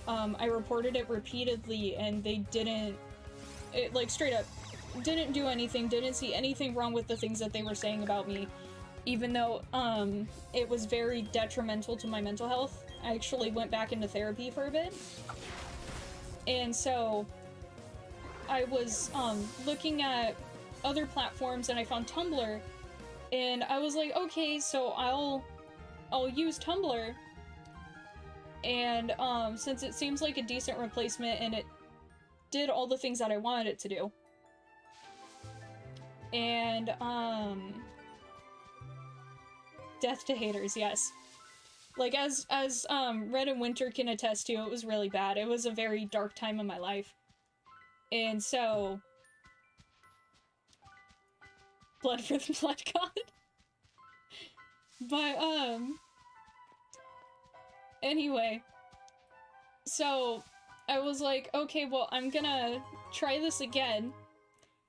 I reported it repeatedly, and they didn't... It, like, straight up, didn't do anything, didn't see anything wrong with the things that they were saying about me, even though, it was very detrimental to my mental health. I actually went back into therapy for a bit. And so, I was, looking at other platforms, and I found Tumblr, and I was like, okay, so I'll use Tumblr, and, since it seems like a decent replacement, and it did all the things that I wanted it to do. And, death to haters, yes. Like, as Red and Wynter can attest to, it was really bad. It was a very dark time in my life. And so... Blood for the Blood God. But, anyway. So... I was like, okay, well, I'm gonna try this again.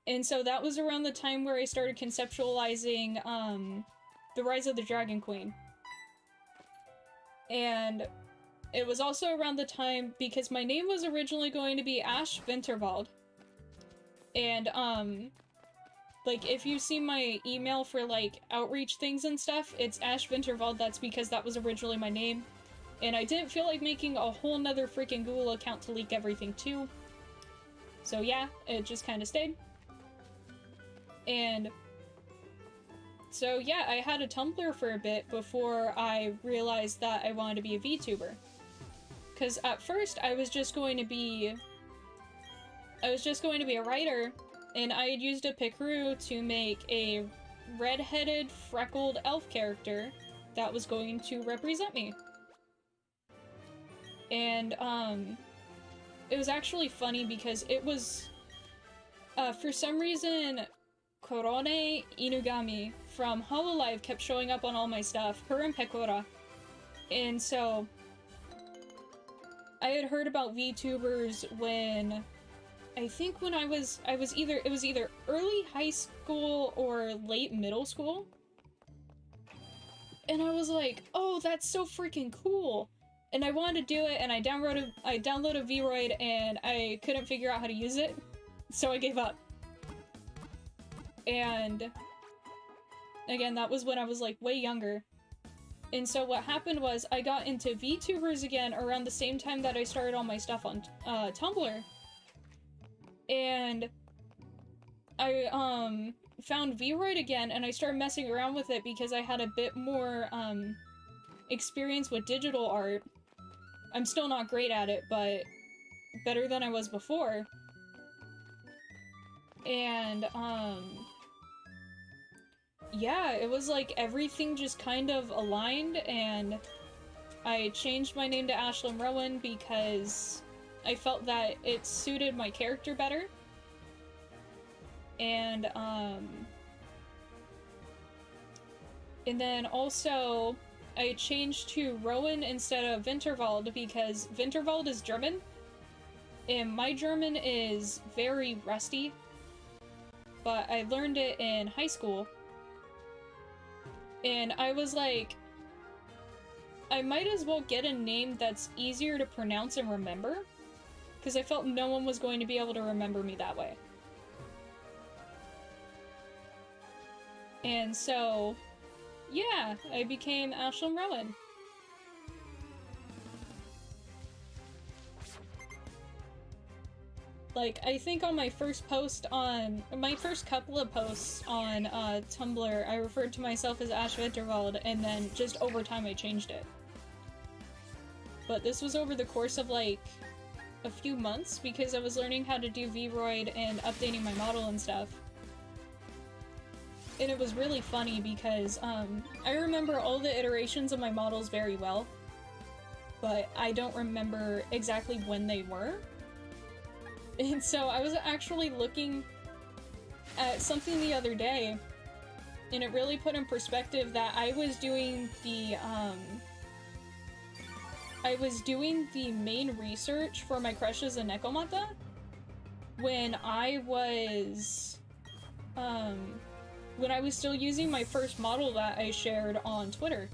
And so that was around the time where I started conceptualizing, The Rise of the Dragon Queen. And it was also around the time, because my name was originally going to be Ash Winterwald. And, like, if you see my email for, like, outreach things and stuff, it's Ash Winterwald, that's because that was originally my name. And I didn't feel like making a whole nother freaking Google account to leak everything too. So yeah, it just kind of stayed. And so yeah, I had a Tumblr for a bit before I realized that I wanted to be a VTuber. Because at first I was just going to be a writer, and I had used a pickaroo to make a red-headed, freckled elf character that was going to represent me. And, it was actually funny because it was, for some reason, Korone Inugami from Hololive kept showing up on all my stuff, her and Pekora. And so, I had heard about VTubers when, I think when it was either early high school or late middle school. And I was like, oh, that's so freaking cool. And I wanted to do it, and I downloaded VRoid, and I couldn't figure out how to use it, so I gave up. And again, that was when I was like way younger. And so what happened was I got into VTubers again around the same time that I started all my stuff on Tumblr. And I found VRoid again, and I started messing around with it because I had a bit more experience with digital art. I'm still not great at it, but better than I was before. And yeah, it was like everything just kind of aligned, and I changed my name to Ashlyn Rowan because I felt that it suited my character better. And then also I changed to Rowan instead of Winterwald because Winterwald is German, and my German is very rusty, but I learned it in high school. And I was like, I might as well get a name that's easier to pronounce and remember, because I felt no one was going to be able to remember me that way. And so, yeah, I became Ashlyn Rowan. Like, I think on my first post on, my first couple of posts on Tumblr, I referred to myself as Ash Winterwald, and then just over time I changed it. But this was over the course of like a few months because I was learning how to do VRoid and updating my model and stuff. And it was really funny because I remember all the iterations of my models very well, but I don't remember exactly when they were. And so I was actually looking at something the other day, and it really put in perspective that I was doing the main research for my crushes and Nekomata when I was still using my first model that I shared on Twitter,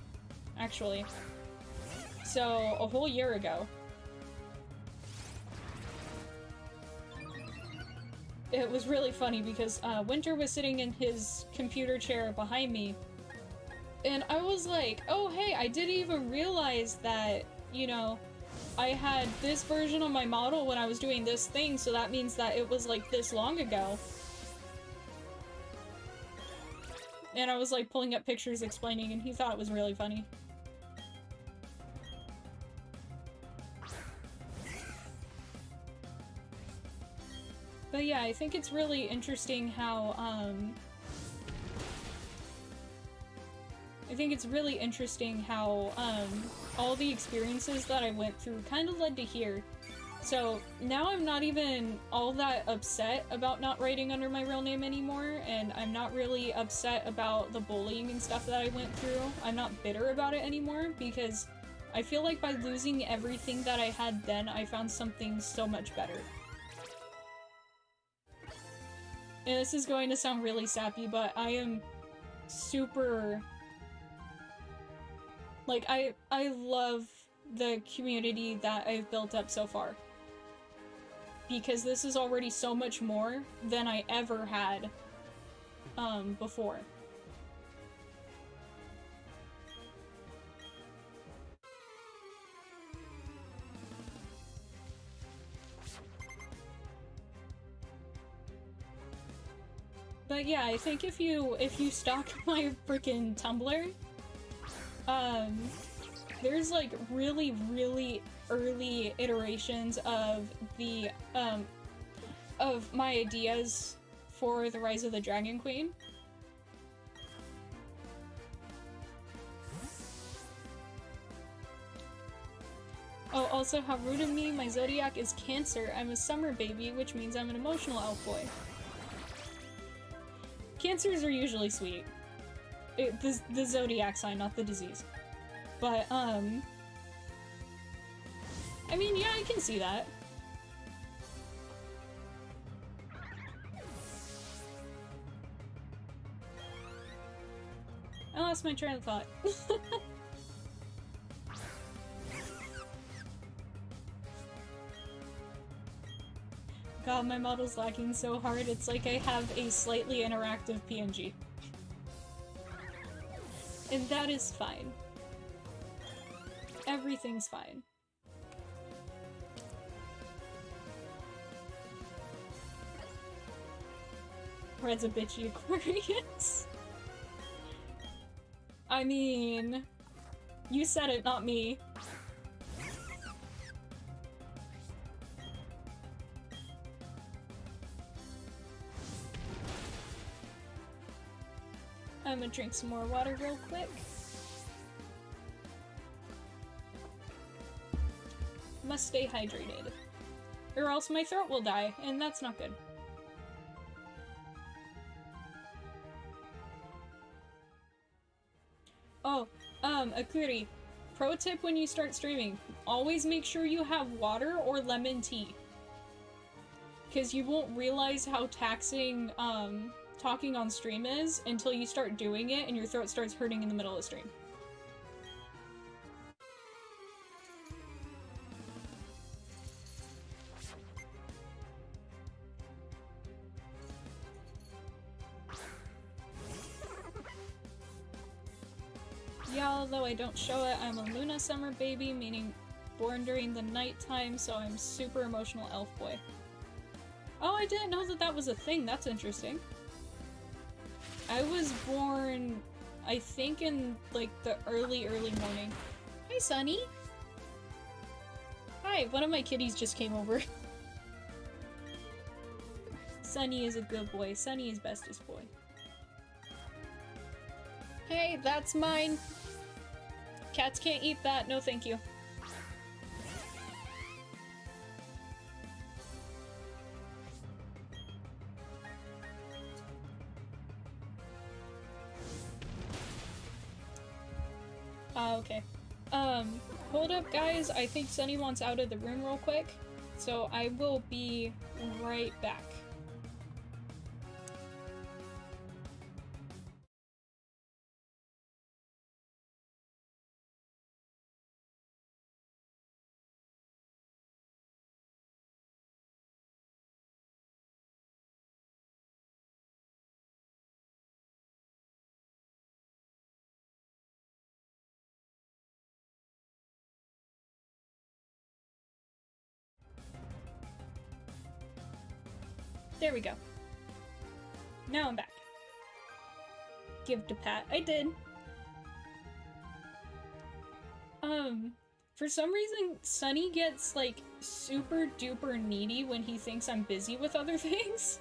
actually. So, a whole year ago. It was really funny because Wynter was sitting in his computer chair behind me, and I was like, oh hey, I didn't even realize that, you know, I had this version of my model when I was doing this thing, so that means that it was like this long ago. And I was like pulling up pictures explaining, and he thought it was really funny. But yeah, I think it's really interesting how, all the experiences that I went through kind of led to here. So now I'm not even all that upset about not writing under my real name anymore, and I'm not really upset about the bullying and stuff that I went through. I'm not bitter about it anymore, because I feel like by losing everything that I had then, I found something so much better. And this is going to sound really sappy, but I am super... like, I love the community that I've built up so far. Because this is already so much more than I ever had, before. But yeah, I think if you stalk my freaking Tumblr, there's like really, really early iterations of the, of my ideas for the Rise of the Dragon Queen. Oh, also, how rude of me, my zodiac is Cancer. I'm a summer baby, which means I'm an emotional elf boy. Cancers are usually sweet. The zodiac sign, not the disease. But, I mean, yeah, I can see that. I lost my train of thought. God, my model's lagging so hard, it's like I have a slightly interactive PNG. And that is fine. Everything's fine. Red's a bitchy Aquarius. I mean, you said it, not me. I'm gonna drink some more water real quick. Must stay hydrated. Or else my throat will die, and that's not good. Oh, Akuri, pro tip when you start streaming, always make sure you have water or lemon tea. Because you won't realize how taxing, talking on stream is until you start doing it and your throat starts hurting in the middle of the stream. Yeah, although I don't show it, I'm a Luna summer baby, meaning born during the nighttime, so I'm super emotional elf boy. Oh, I didn't know that that was a thing. That's interesting. I was born, I think, in, like, the early morning. Hi, Sunny! Hi, one of my kitties just came over. Sunny is a good boy. Sunny is bestest boy. Hey, that's mine! Cats can't eat that, no thank you. Okay. Hold up guys, I think Sunny wants out of the room real quick, so I will be right back. There we go. Now I'm back. Give to Pat. I did. For some reason, Sunny gets, like, super duper needy when he thinks I'm busy with other things.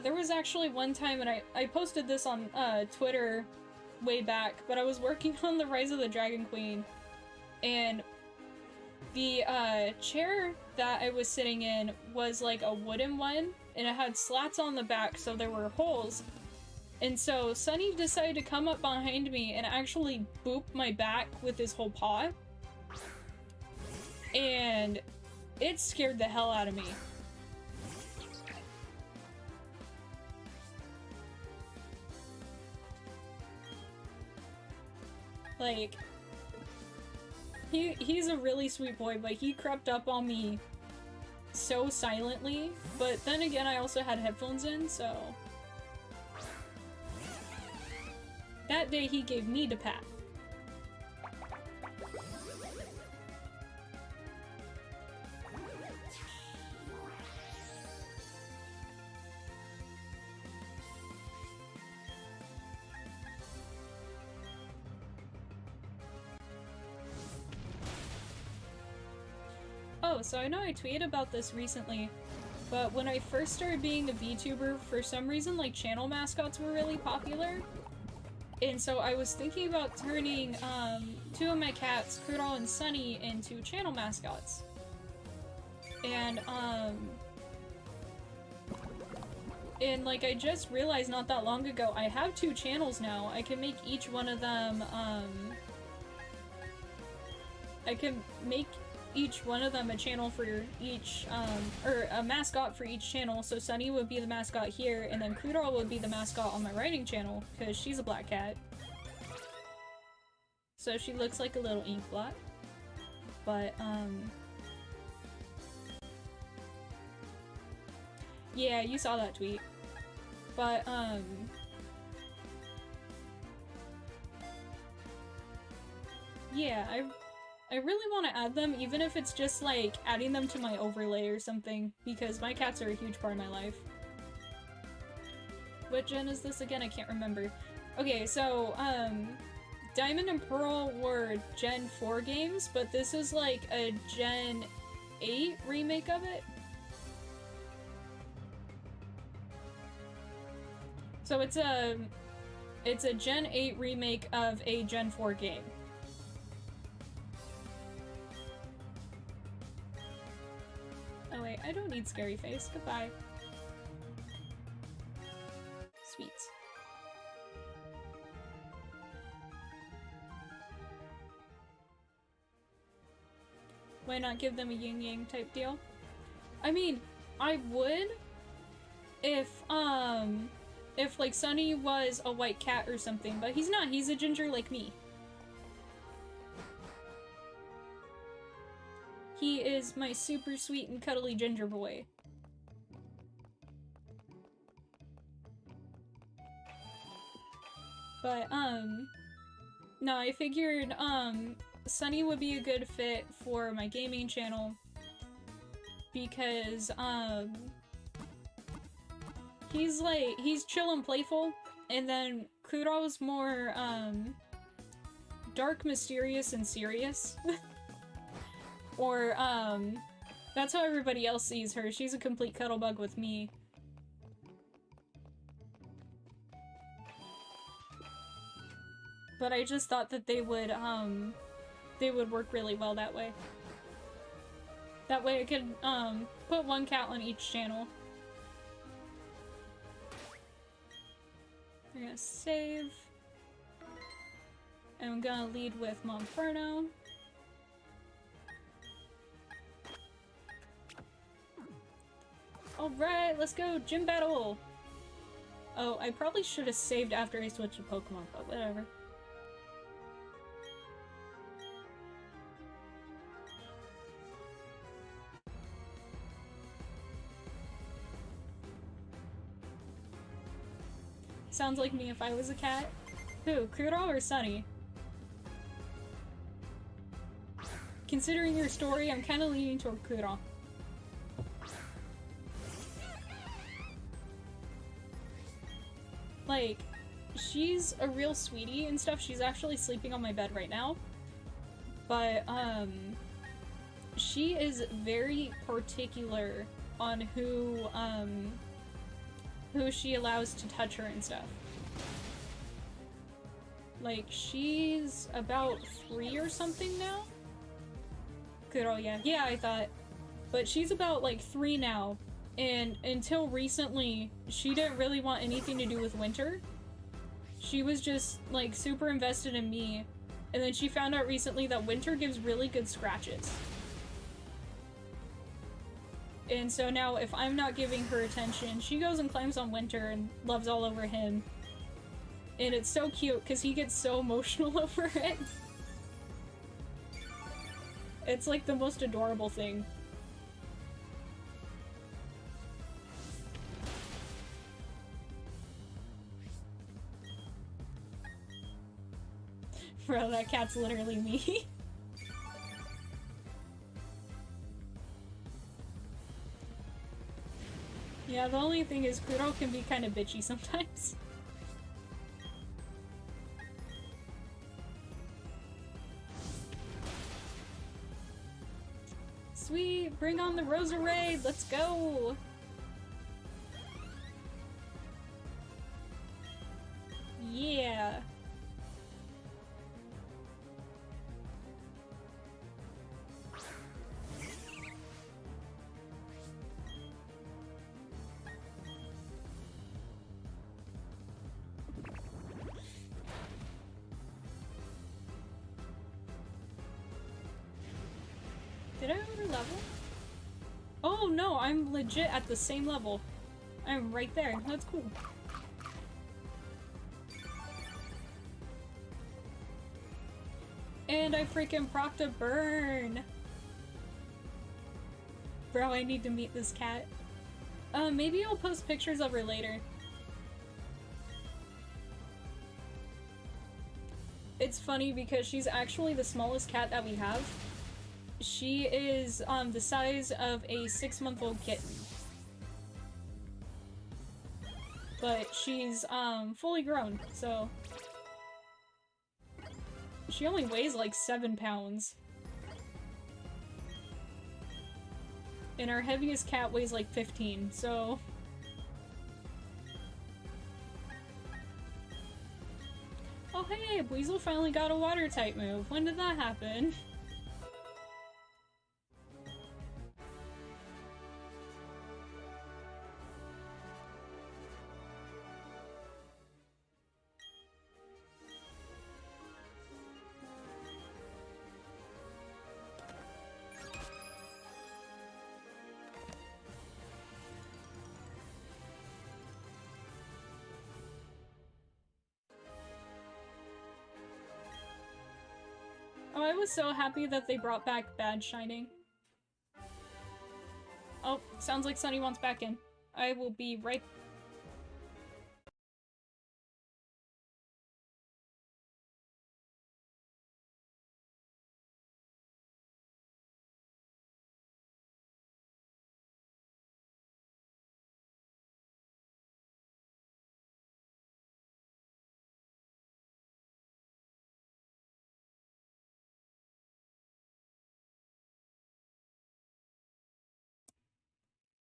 There was actually one time, and I posted this on, Twitter way back, but I was working on the Rise of the Dragon Queen, and the, chair that I was sitting in was, like, a wooden one, and it had slats on the back, so there were holes. And so Sunny decided to come up behind me and actually boop my back with his whole paw. And it scared the hell out of me. Like, he's a really sweet boy, but he crept up on me so silently. But then again, I also had headphones in, so... That day he gave me to Pat. Oh, so I know I tweeted about this recently, but when I first started being a VTuber, for some reason, like, channel mascots were really popular. And so I was thinking about turning, two of my cats, Kudal and Sunny, into channel mascots. And, like, I just realized not that long ago, I have 2 channels now. I can make each one of them, I can make each one of them a channel for each, or a mascot for each channel. So Sunny would be the mascot here, and then Kudal would be the mascot on my writing channel, because she's a black cat. So she looks like a little ink blot. But, Yeah, you saw that tweet. But, yeah, I really want to add them, even if it's just, like, adding them to my overlay or something, because my cats are a huge part of my life. What gen is this again? I can't remember. Okay, so, Diamond and Pearl were Gen 4 games, but this is, like, a Gen 8 remake of it. So it's a Gen 8 remake of a Gen 4 game. Oh wait, I don't need Scary Face. Goodbye. Sweet. Why not give them a yin-yang type deal? I mean, I would if like Sunny was a white cat or something, but he's not. He's a ginger like me. He is my super sweet and cuddly ginger boy. But, no, I figured, Sunny would be a good fit for my gaming channel because, he's chill and playful, and then Kuro's more, dark, mysterious, and serious. Or, that's how everybody else sees her. She's a complete cuddlebug with me. But I just thought that they would work really well that way. That way I could, put one cat on each channel. I'm gonna save. And I'm gonna lead with Monferno. Alright, let's go! Gym battle! Oh, I probably should have saved after I switched to Pokemon, but whatever. Sounds like me if I was a cat. Who, Kuro or Sunny? Considering your story, I'm kinda leaning toward Kuro. Like, she's a real sweetie and stuff. She's actually sleeping on my bed right now. But, she is very particular on who she allows to touch her and stuff. Like, she's about 3 or something now? Kuro, yeah. Yeah, I thought. But she's about, like, 3 now. And until recently, she didn't really want anything to do with Wynter. She was just, like, super invested in me. And then she found out recently that Wynter gives really good scratches. And so now, if I'm not giving her attention, she goes and climbs on Wynter and loves all over him. And it's so cute, because he gets so emotional over it. It's like the most adorable thing. Bro, that cat's literally me. Yeah, the only thing is Kuro can be kind of bitchy sometimes. Sweet! Bring on the Roserade! Let's go! Yeah! Did I over level? Oh no, I'm legit at the same level. I'm right there. That's cool. And I freaking procced a burn! Bro, I need to meet this cat. Maybe I'll post pictures of her later. It's funny because she's actually the smallest cat that we have. She is, the size of a 6-month-old kitten. But she's, fully grown, so... She only weighs like 7 pounds. And our heaviest cat weighs like 15, so... Oh hey, Weasel finally got a water type move. When did that happen? Oh, I was so happy that they brought back Bad Shining. Oh, sounds like Sunny wants back in. I will be right...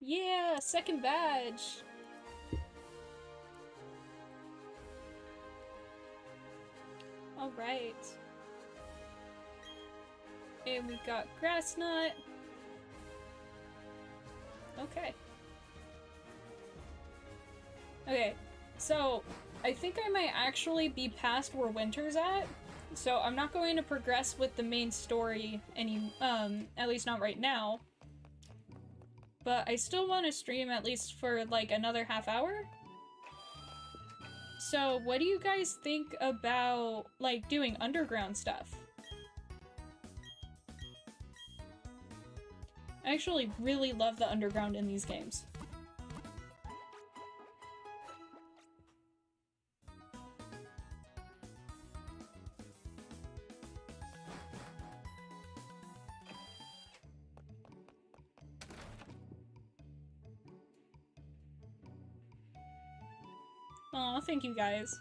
Yeah, second badge! Alright. And we got Grass Nut. Okay. Okay, so I think I might actually be past where Wynter's at. So I'm not going to progress with the main story at least not right now. But I still want to stream at least for like another half hour. So what do you guys think about like doing underground stuff? I actually really love the underground in these games. Aw, thank you guys.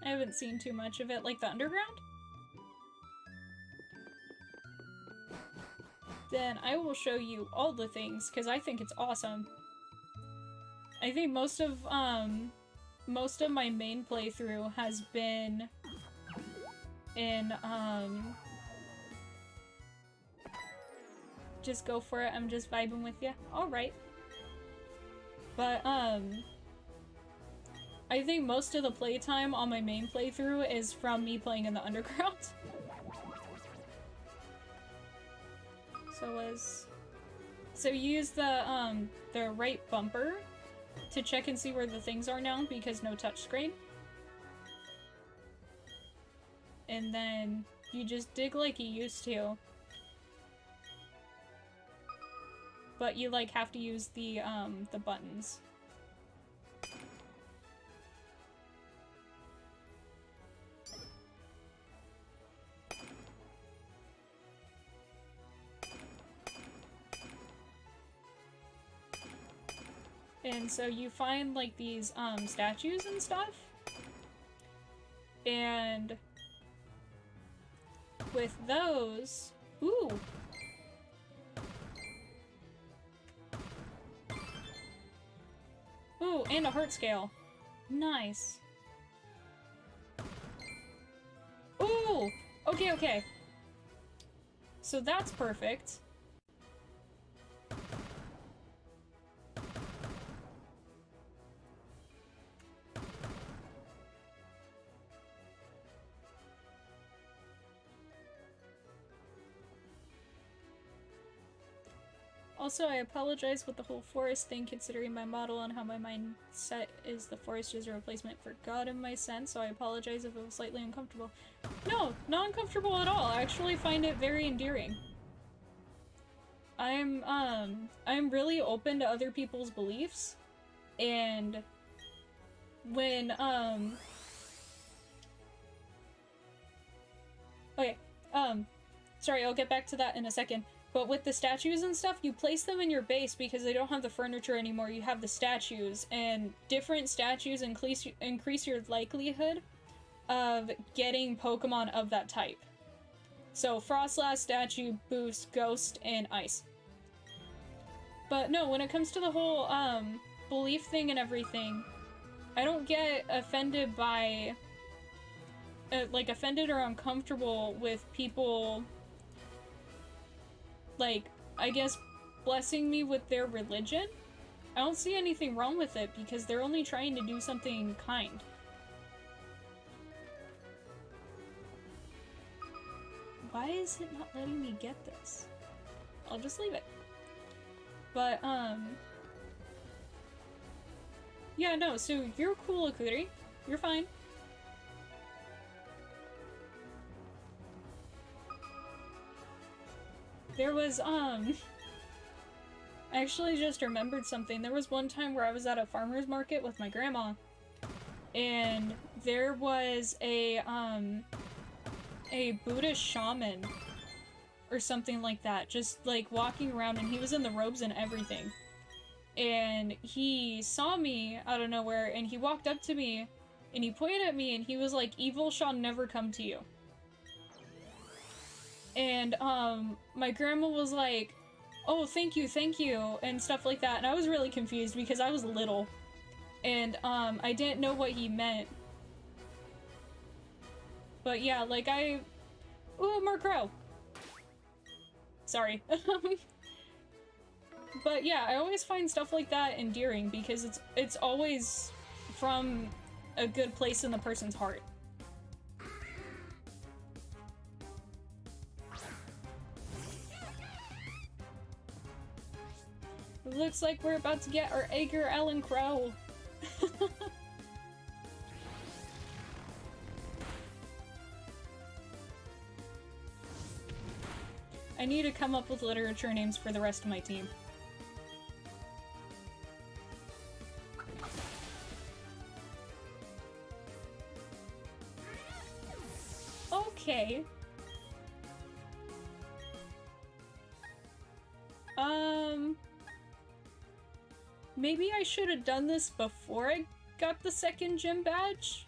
I haven't seen too much of it, like the underground. Then I will show you all the things, because I think it's awesome. I think most of my main playthrough has been in, just go for it, I'm just vibing with you. Alright. But, I think most of the playtime on my main playthrough is from me playing in the underground. So use the right bumper to check and see where the things are now, because no touchscreen. And then you just dig like you used to. But you like have to use the buttons. And so you find like these statues and stuff. And with those, ooh. Ooh, and a heart scale. Nice. Ooh! Okay, okay. So that's perfect. Also, I apologize with the whole forest thing, considering my model and how my mindset is the forest is a replacement for God in my sense, so I apologize if it was slightly uncomfortable. No, not uncomfortable at all. I actually find it very endearing. I'm really open to other people's beliefs, and when, okay, sorry, I'll get back to that in a second. But with the statues and stuff, you place them in your base because they don't have the furniture anymore, you have the statues, and different statues increase your likelihood of getting Pokemon of that type. So Frostlass statue boosts Ghost and Ice. But no, when it comes to the whole belief thing and everything, I don't get offended by like offended or uncomfortable with people like, I guess, blessing me with their religion. I don't see anything wrong with it because they're only trying to do something kind. Why is it not letting me get this? I'll just leave it. But, yeah, no, so you're cool, Akuri. You're fine. There was, I actually just remembered something. There was one time where I was at a farmer's market with my grandma, and there was a Buddhist shaman or something like that, just like walking around, and he was in the robes and everything. And he saw me out of nowhere, and he walked up to me, and he pointed at me, and he was like, "Evil shall never come to you." And, my grandma was like, "Oh, thank you," and stuff like that, and I was really confused because I was little, and, I didn't know what he meant. But yeah, like, ooh, more crow! Sorry. But yeah, I always find stuff like that endearing because it's always from a good place in the person's heart. It looks like we're about to get our Edgar Allan Crow. I need to come up with literature names for the rest of my team. Okay. Maybe I should have done this before I got the second gym badge?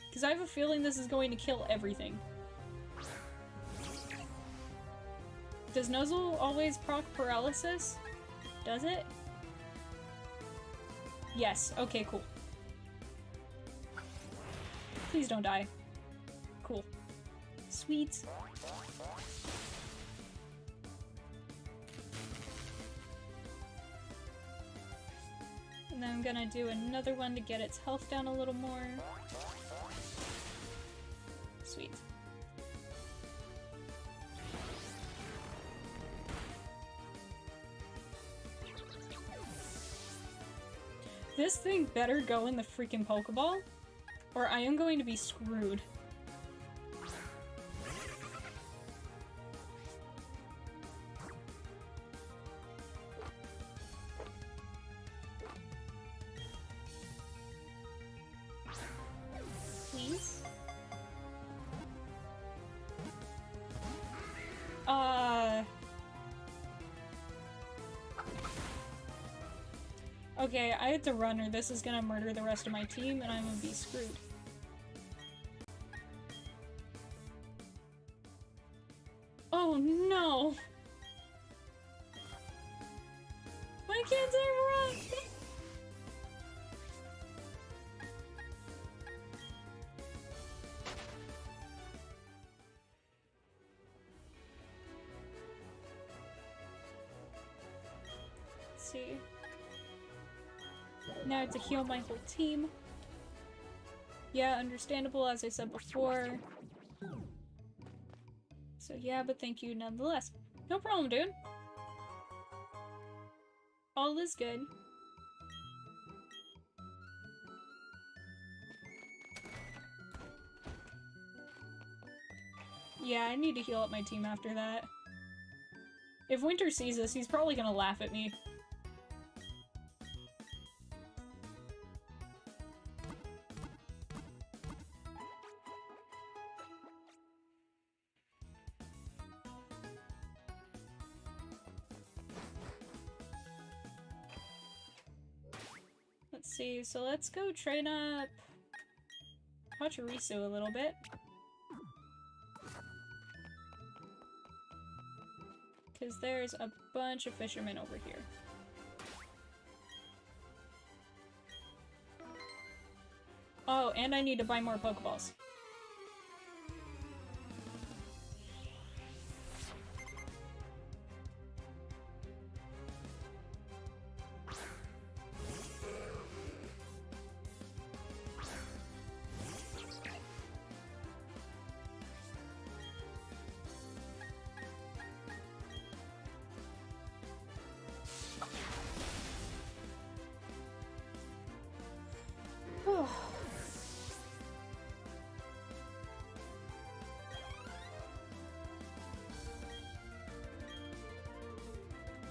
Because I have a feeling this is going to kill everything. Does Nuzzle always proc paralysis? Does it? Yes. Okay, cool. Please don't die. Cool. Sweet. And then I'm gonna do another one to get its health down a little more. Sweet. This thing better go in the freaking Pokeball, or I am going to be screwed. Please? Okay, I had to run or this is gonna murder the rest of my team and I'm gonna be screwed. Oh no! Why can't I run? Let's see. Now I have to heal my whole team. Yeah, understandable as I said before. So yeah, but thank you nonetheless. No problem, dude. All is good. Yeah, I need to heal up my team after that. If Wynter sees this, he's probably gonna laugh at me. Let's see, so let's go train up Pachirisu a little bit. Because there's a bunch of fishermen over here. Oh, and I need to buy more Pokeballs.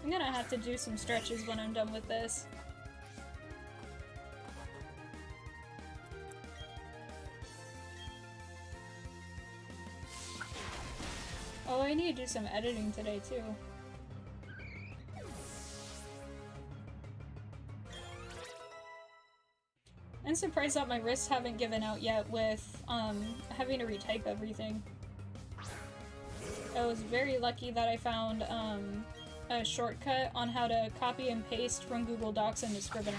I'm gonna have to do some stretches when I'm done with this. Oh, I need to do some editing today, too. I'm surprised that my wrists haven't given out yet with, having to retype everything. I was very lucky that I found, a shortcut on how to copy and paste from Google Docs into Scrivener.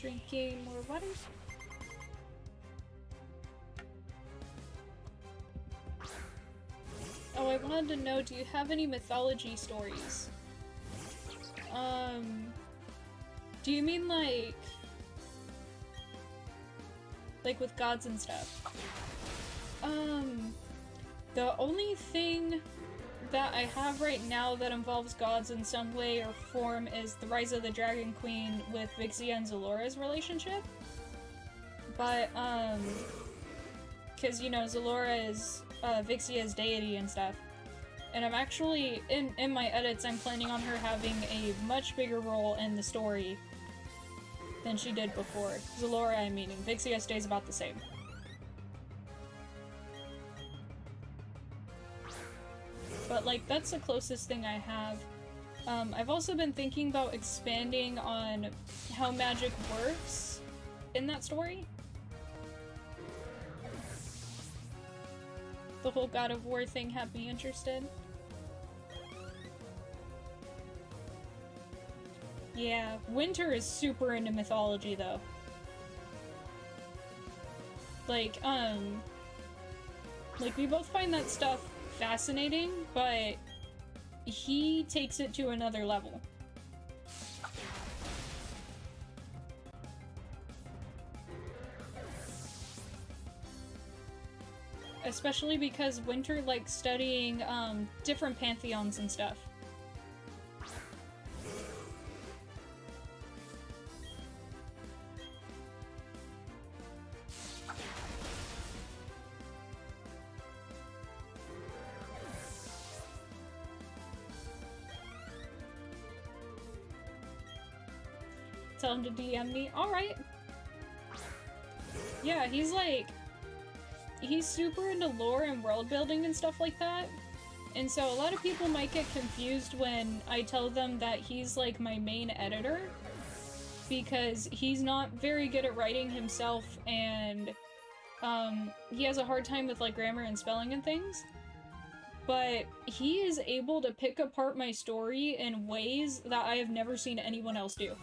Drinking more water. Oh, I wanted to know, do you have any mythology stories? Do you mean like with gods and stuff? The only thing that I have right now that involves gods in some way or form is the Rise of the Dragon Queen with Vixia and Zalora's relationship. But, because, you know, Zalora is Vixia's deity and stuff. And I'm actually, in my edits, I'm planning on her having a much bigger role in the story than she did before. Zalora, I'm meaning. Vixia stays about the same. But, like, that's the closest thing I have. I've also been thinking about expanding on how magic works in that story. The whole God of War thing had me interested. Yeah, Wynter is super into mythology, though. Like, we both find that stuff fascinating, but he takes it to another level. Especially because Wynter likes studying, different pantheons and stuff. Tell him to DM me. Alright. Yeah, he's super into lore and world building and stuff like that. And so a lot of people might get confused when I tell them that he's like my main editor, because he's not very good at writing himself, and he has a hard time with like grammar and spelling and things. But he is able to pick apart my story in ways that I have never seen anyone else do.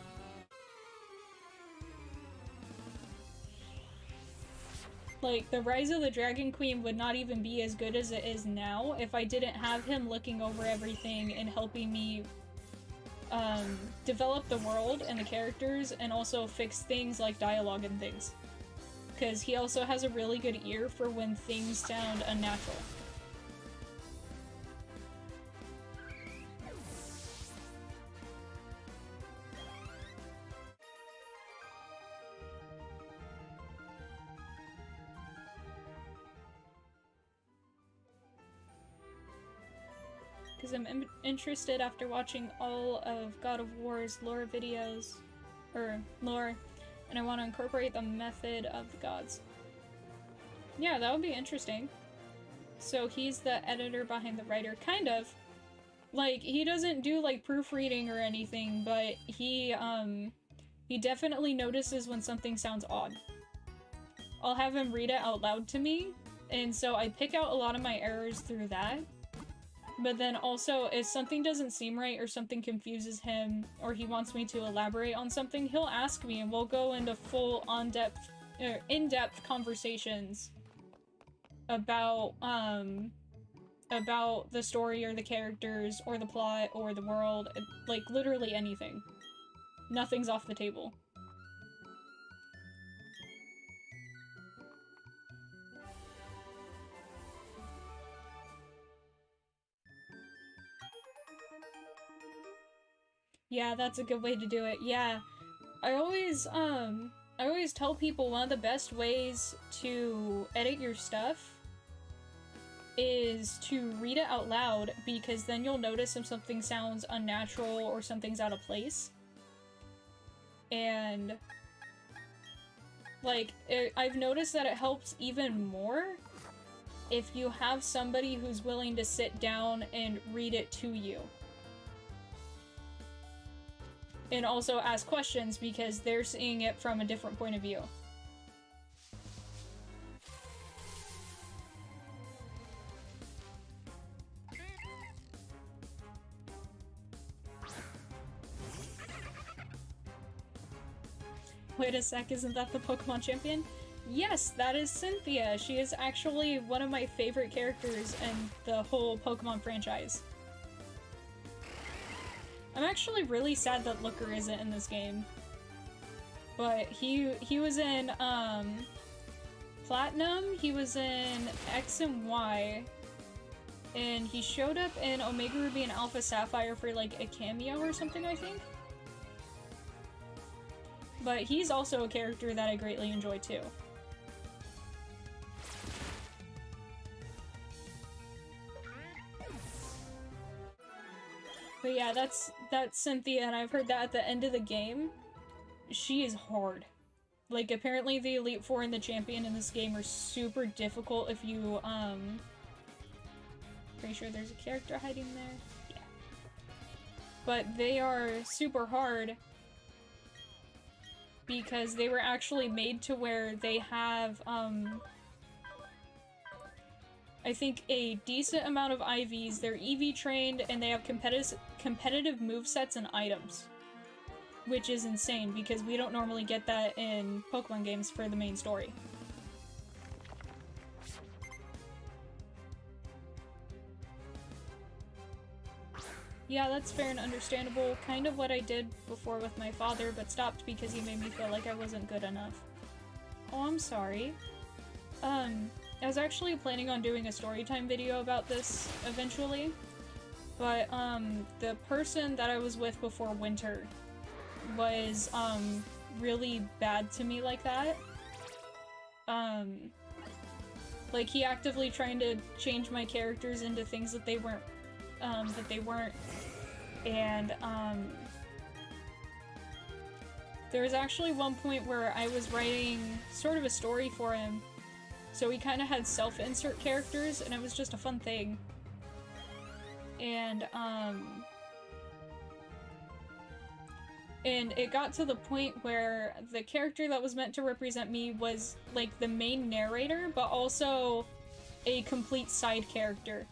Like, the Rise of the Dragon Queen would not even be as good as it is now if I didn't have him looking over everything and helping me develop the world and the characters, and also fix things like dialogue and things. Because he also has a really good ear for when things sound unnatural. Because I'm interested after watching all of God of War's lore videos, or lore, and I want to incorporate the method of the gods. Yeah, that would be interesting. So he's the editor behind the writer, kind of. Like, he doesn't do, like, proofreading or anything, but he definitely notices when something sounds odd. I'll have him read it out loud to me, and so I pick out a lot of my errors through that. But then also, if something doesn't seem right or something confuses him, or he wants me to elaborate on something, he'll ask me and we'll go into full in-depth conversations about the story or the characters or the plot or the world, like literally anything. Nothing's off the table. Yeah, that's a good way to do it. Yeah. I always tell people one of the best ways to edit your stuff is to read it out loud, because then you'll notice if something sounds unnatural or something's out of place. And, like, I've noticed that it helps even more if you have somebody who's willing to sit down and read it to you. And also ask questions, because they're seeing it from a different point of view. Wait a sec, isn't that the Pokemon champion? Yes, that is Cynthia! She is actually one of my favorite characters in the whole Pokemon franchise. I'm actually really sad that Looker isn't in this game. But he was in, Platinum, he was in X and Y, and he showed up in Omega Ruby and Alpha Sapphire for, like, a cameo or something, I think? But he's also a character that I greatly enjoy, too. But yeah, that's Cynthia, and I've heard that at the end of the game, she is hard. Like, apparently the Elite Four and the Champion in this game are super difficult if you, pretty sure there's a character hiding there. Yeah. But they are super hard because they were actually made to where they have, I think a decent amount of IVs, they're EV trained, and they have competitive movesets and items. Which is insane, because we don't normally get that in Pokemon games for the main story. Yeah, that's fair and understandable. Kind of what I did before with my father, but stopped because he made me feel like I wasn't good enough. Oh, I'm sorry. I was actually planning on doing a storytime video about this eventually, but, the person that I was with before Wynter was, really bad to me like that. Like, he actively trying to change my characters into things that they weren't, and, there was actually one point where I was writing sort of a story for him, so we kind of had self-insert characters, and it was just a fun thing. And it got to the point where the character that was meant to represent me was, like, the main narrator, but also a complete side character.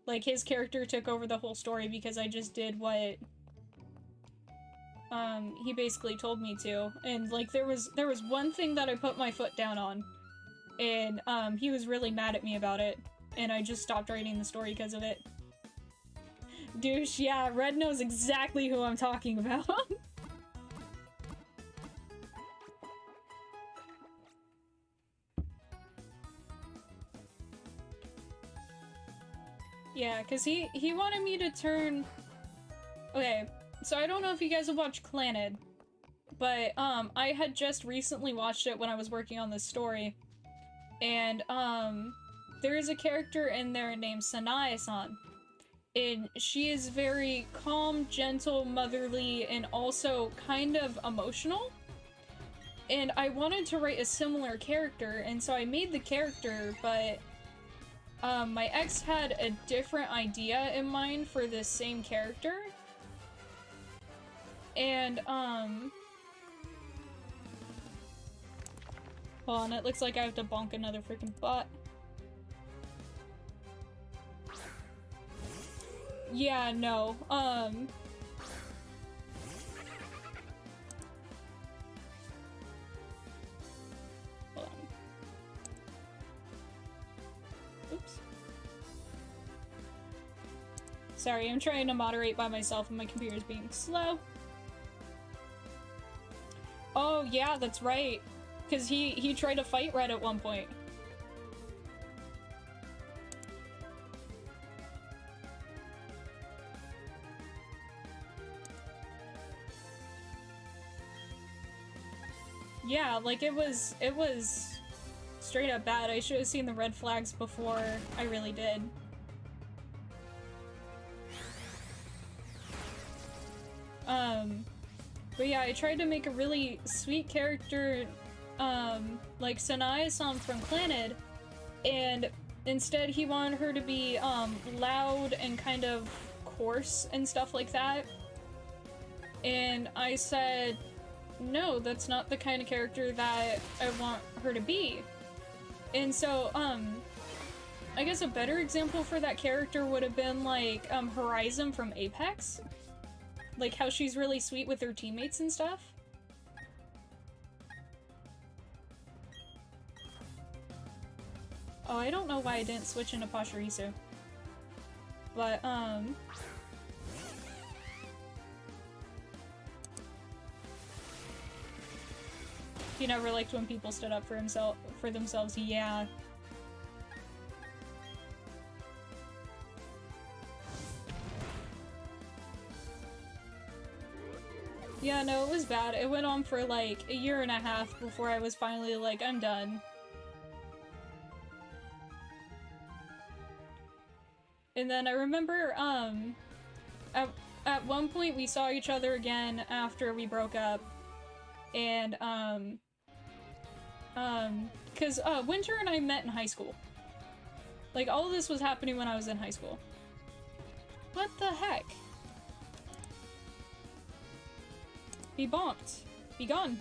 Like, his character took over the whole story because I just did what he basically told me to, and like there was one thing that I put my foot down on, and he was really mad at me about it, and I just stopped writing the story because of it. Douche, yeah, Red knows exactly who I'm talking about. Yeah, because he wanted me to turn... Okay, so I don't know if you guys have watched Clannad, but I had just recently watched it when I was working on this story, and there is a character in there named Sanae-san, and she is very calm, gentle, motherly, and also kind of emotional, and I wanted to write a similar character, and so I made the character, but my ex had a different idea in mind for this same character. And, hold on, it looks like I have to bonk another freaking bot. Yeah, no, hold on. Oops. Sorry, I'm trying to moderate by myself and my computer's being slow. Oh, yeah, that's right. Because he tried to fight Red at one point. Yeah, like it was straight up bad. I should have seen the red flags before I really did. But yeah, I tried to make a really sweet character, like Sanae-san from Clannad, and instead he wanted her to be, loud and kind of coarse and stuff like that. And I said, no, that's not the kind of character that I want her to be. And so, I guess a better example for that character would have been, like, Horizon from Apex. Like, how she's really sweet with her teammates and stuff. Oh, I don't know why I didn't switch into Pachirisu. But, he never liked when people stood up for themselves, yeah. Yeah, no, it was bad. It went on for like a year and a half before I was finally like, I'm done. And then I remember, at one point we saw each other again after we broke up. And, cause, Wynter and I met in high school. Like, all of this was happening when I was in high school. What the heck? Be bonked. Be gone.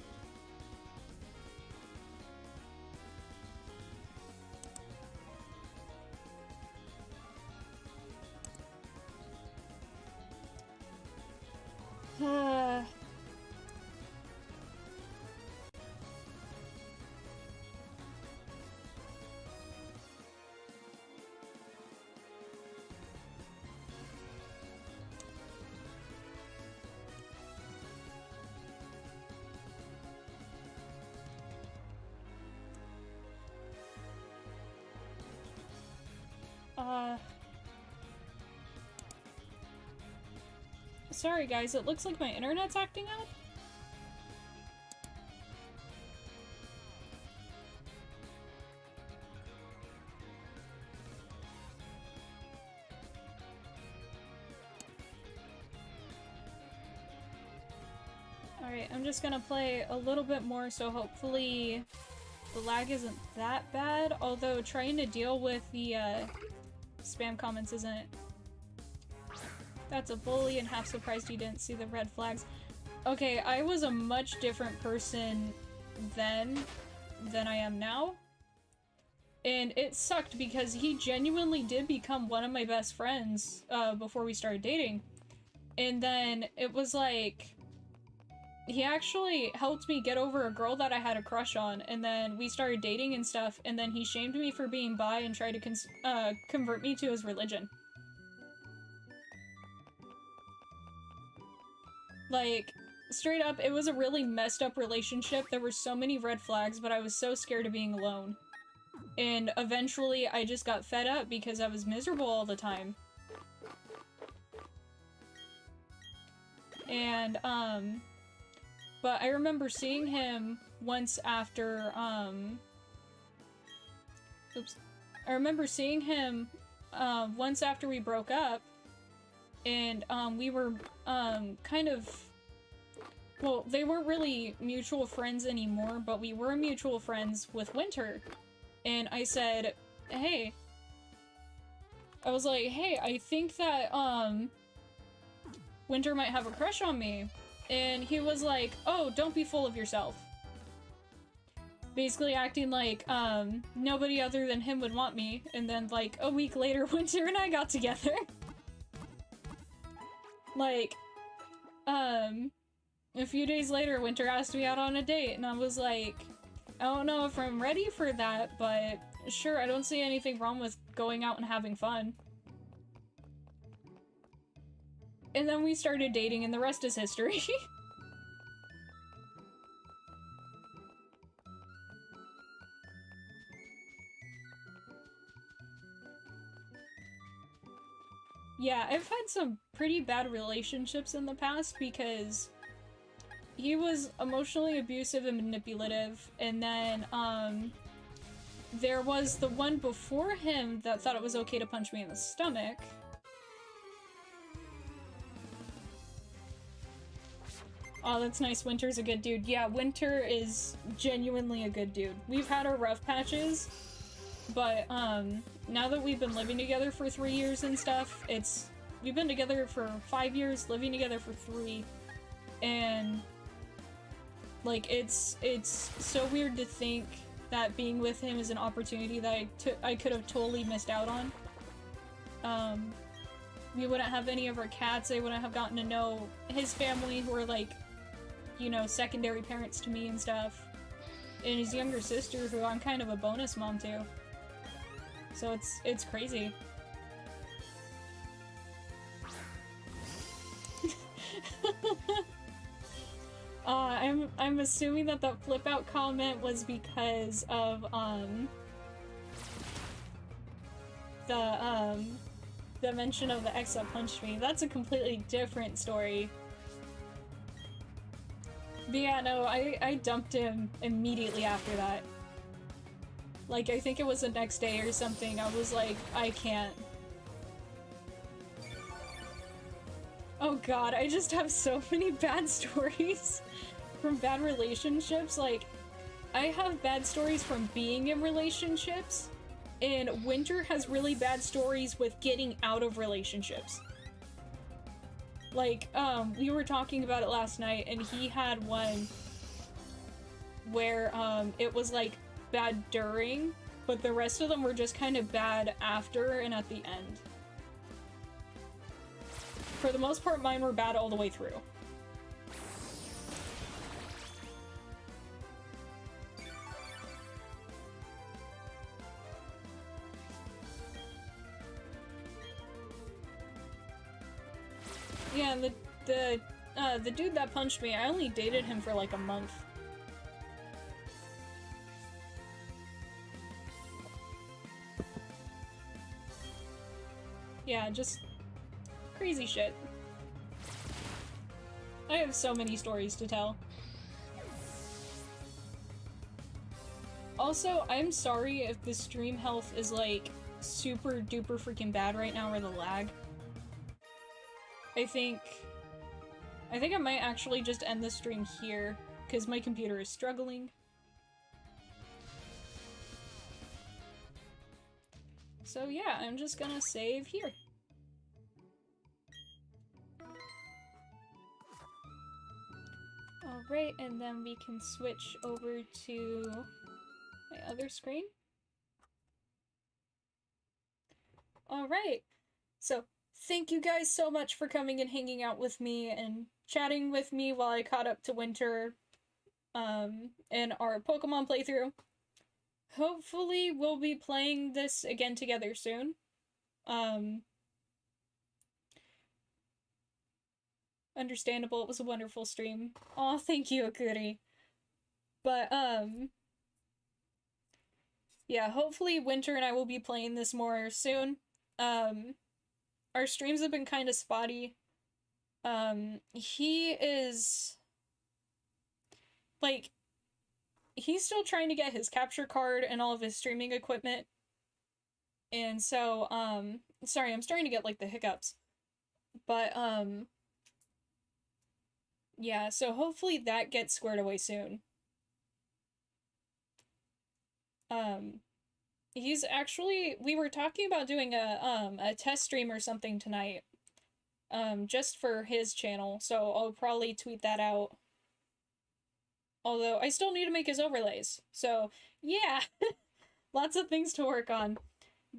Sorry guys, it looks like my internet's acting up. Alright, I'm just gonna play a little bit more, so hopefully the lag isn't that bad, although trying to deal with the spam comments isn't. That's a bully, and half surprised you didn't see the red flags. Okay, I was a much different person then than I am now. And it sucked because he genuinely did become one of my best friends before we started dating. And then it was like, he actually helped me get over a girl that I had a crush on, and then we started dating and stuff, and then he shamed me for being bi and tried to convert me to his religion. Like, straight up, it was a really messed up relationship. There were so many red flags, but I was so scared of being alone. And eventually, I just got fed up because I was miserable all the time. And, but I remember seeing him once after, I remember seeing him, once after we broke up, and, we were, kind of, well, they weren't really mutual friends anymore, but we were mutual friends with Wynter. And I said, hey, I was like, hey, I think that, Wynter might have a crush on me. And he was like, oh, don't be full of yourself. Basically acting like, nobody other than him would want me. And then, like, a week later, Wynter and I got together. Like, a few days later, Wynter asked me out on a date, and I was like, I don't know if I'm ready for that, but sure, I don't see anything wrong with going out and having fun. And then we started dating, and the rest is history. Yeah, I've had some pretty bad relationships in the past because he was emotionally abusive and manipulative, and then, there was the one before him that thought it was okay to punch me in the stomach. Oh, that's nice. Wynter's a good dude. Yeah, Wynter is genuinely a good dude. We've had our rough patches, but, now that we've been living together for 3 years and stuff, we've been together for 5 years, living together for 3, and, like, it's so weird to think that being with him is an opportunity that I could have totally missed out on. We wouldn't have any of our cats, I wouldn't have gotten to know his family, who are, like, you know, secondary parents to me and stuff. And his younger sister, who I'm kind of a bonus mom to. So it's crazy. I'm assuming that that flip out comment was because of, the mention of the ex that punched me. That's a completely different story. But yeah, no, I dumped him immediately after that. Like, I think it was the next day or something. I was like, I can't. Oh god, I just have so many bad stories from bad relationships. Like, I have bad stories from being in relationships, and Wynter has really bad stories with getting out of relationships. Like, we were talking about it last night, and he had one where, it was, like, bad during, but the rest of them were just kind of bad after and at the end. For the most part, mine were bad all the way through. Yeah, and the dude that punched me, I only dated him for like a month. Yeah, just crazy shit. I have so many stories to tell. Also, I'm sorry if the stream health is like super duper freaking bad right now, or the lag. I think I might actually just end the stream here, because my computer is struggling. So yeah, I'm just gonna save here. Alright, and then we can switch over to my other screen. Alright, so thank you guys so much for coming and hanging out with me and chatting with me while I caught up to Wynter in our Pokemon playthrough. Hopefully we'll be playing this again together soon. Understandable, it was a wonderful stream. Aw, thank you, Akuri. But, yeah, hopefully Wynter and I will be playing this more soon. Our streams have been kind of spotty. He is... like, he's still trying to get his capture card and all of his streaming equipment. And so, sorry, I'm starting to get, like, the hiccups. But, yeah, so hopefully that gets squared away soon. He's actually, we were talking about doing a test stream or something tonight, just for his channel, so I'll probably tweet that out. Although, I still need to make his overlays, so, yeah! Lots of things to work on.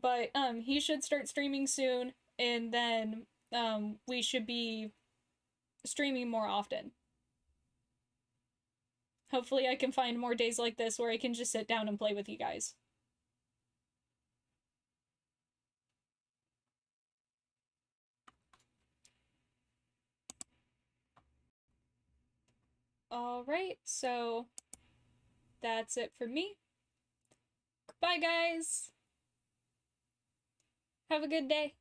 But, he should start streaming soon, and then, we should be streaming more often. Hopefully I can find more days like this where I can just sit down and play with you guys. Alright, so that's it for me. Goodbye, guys! Have a good day.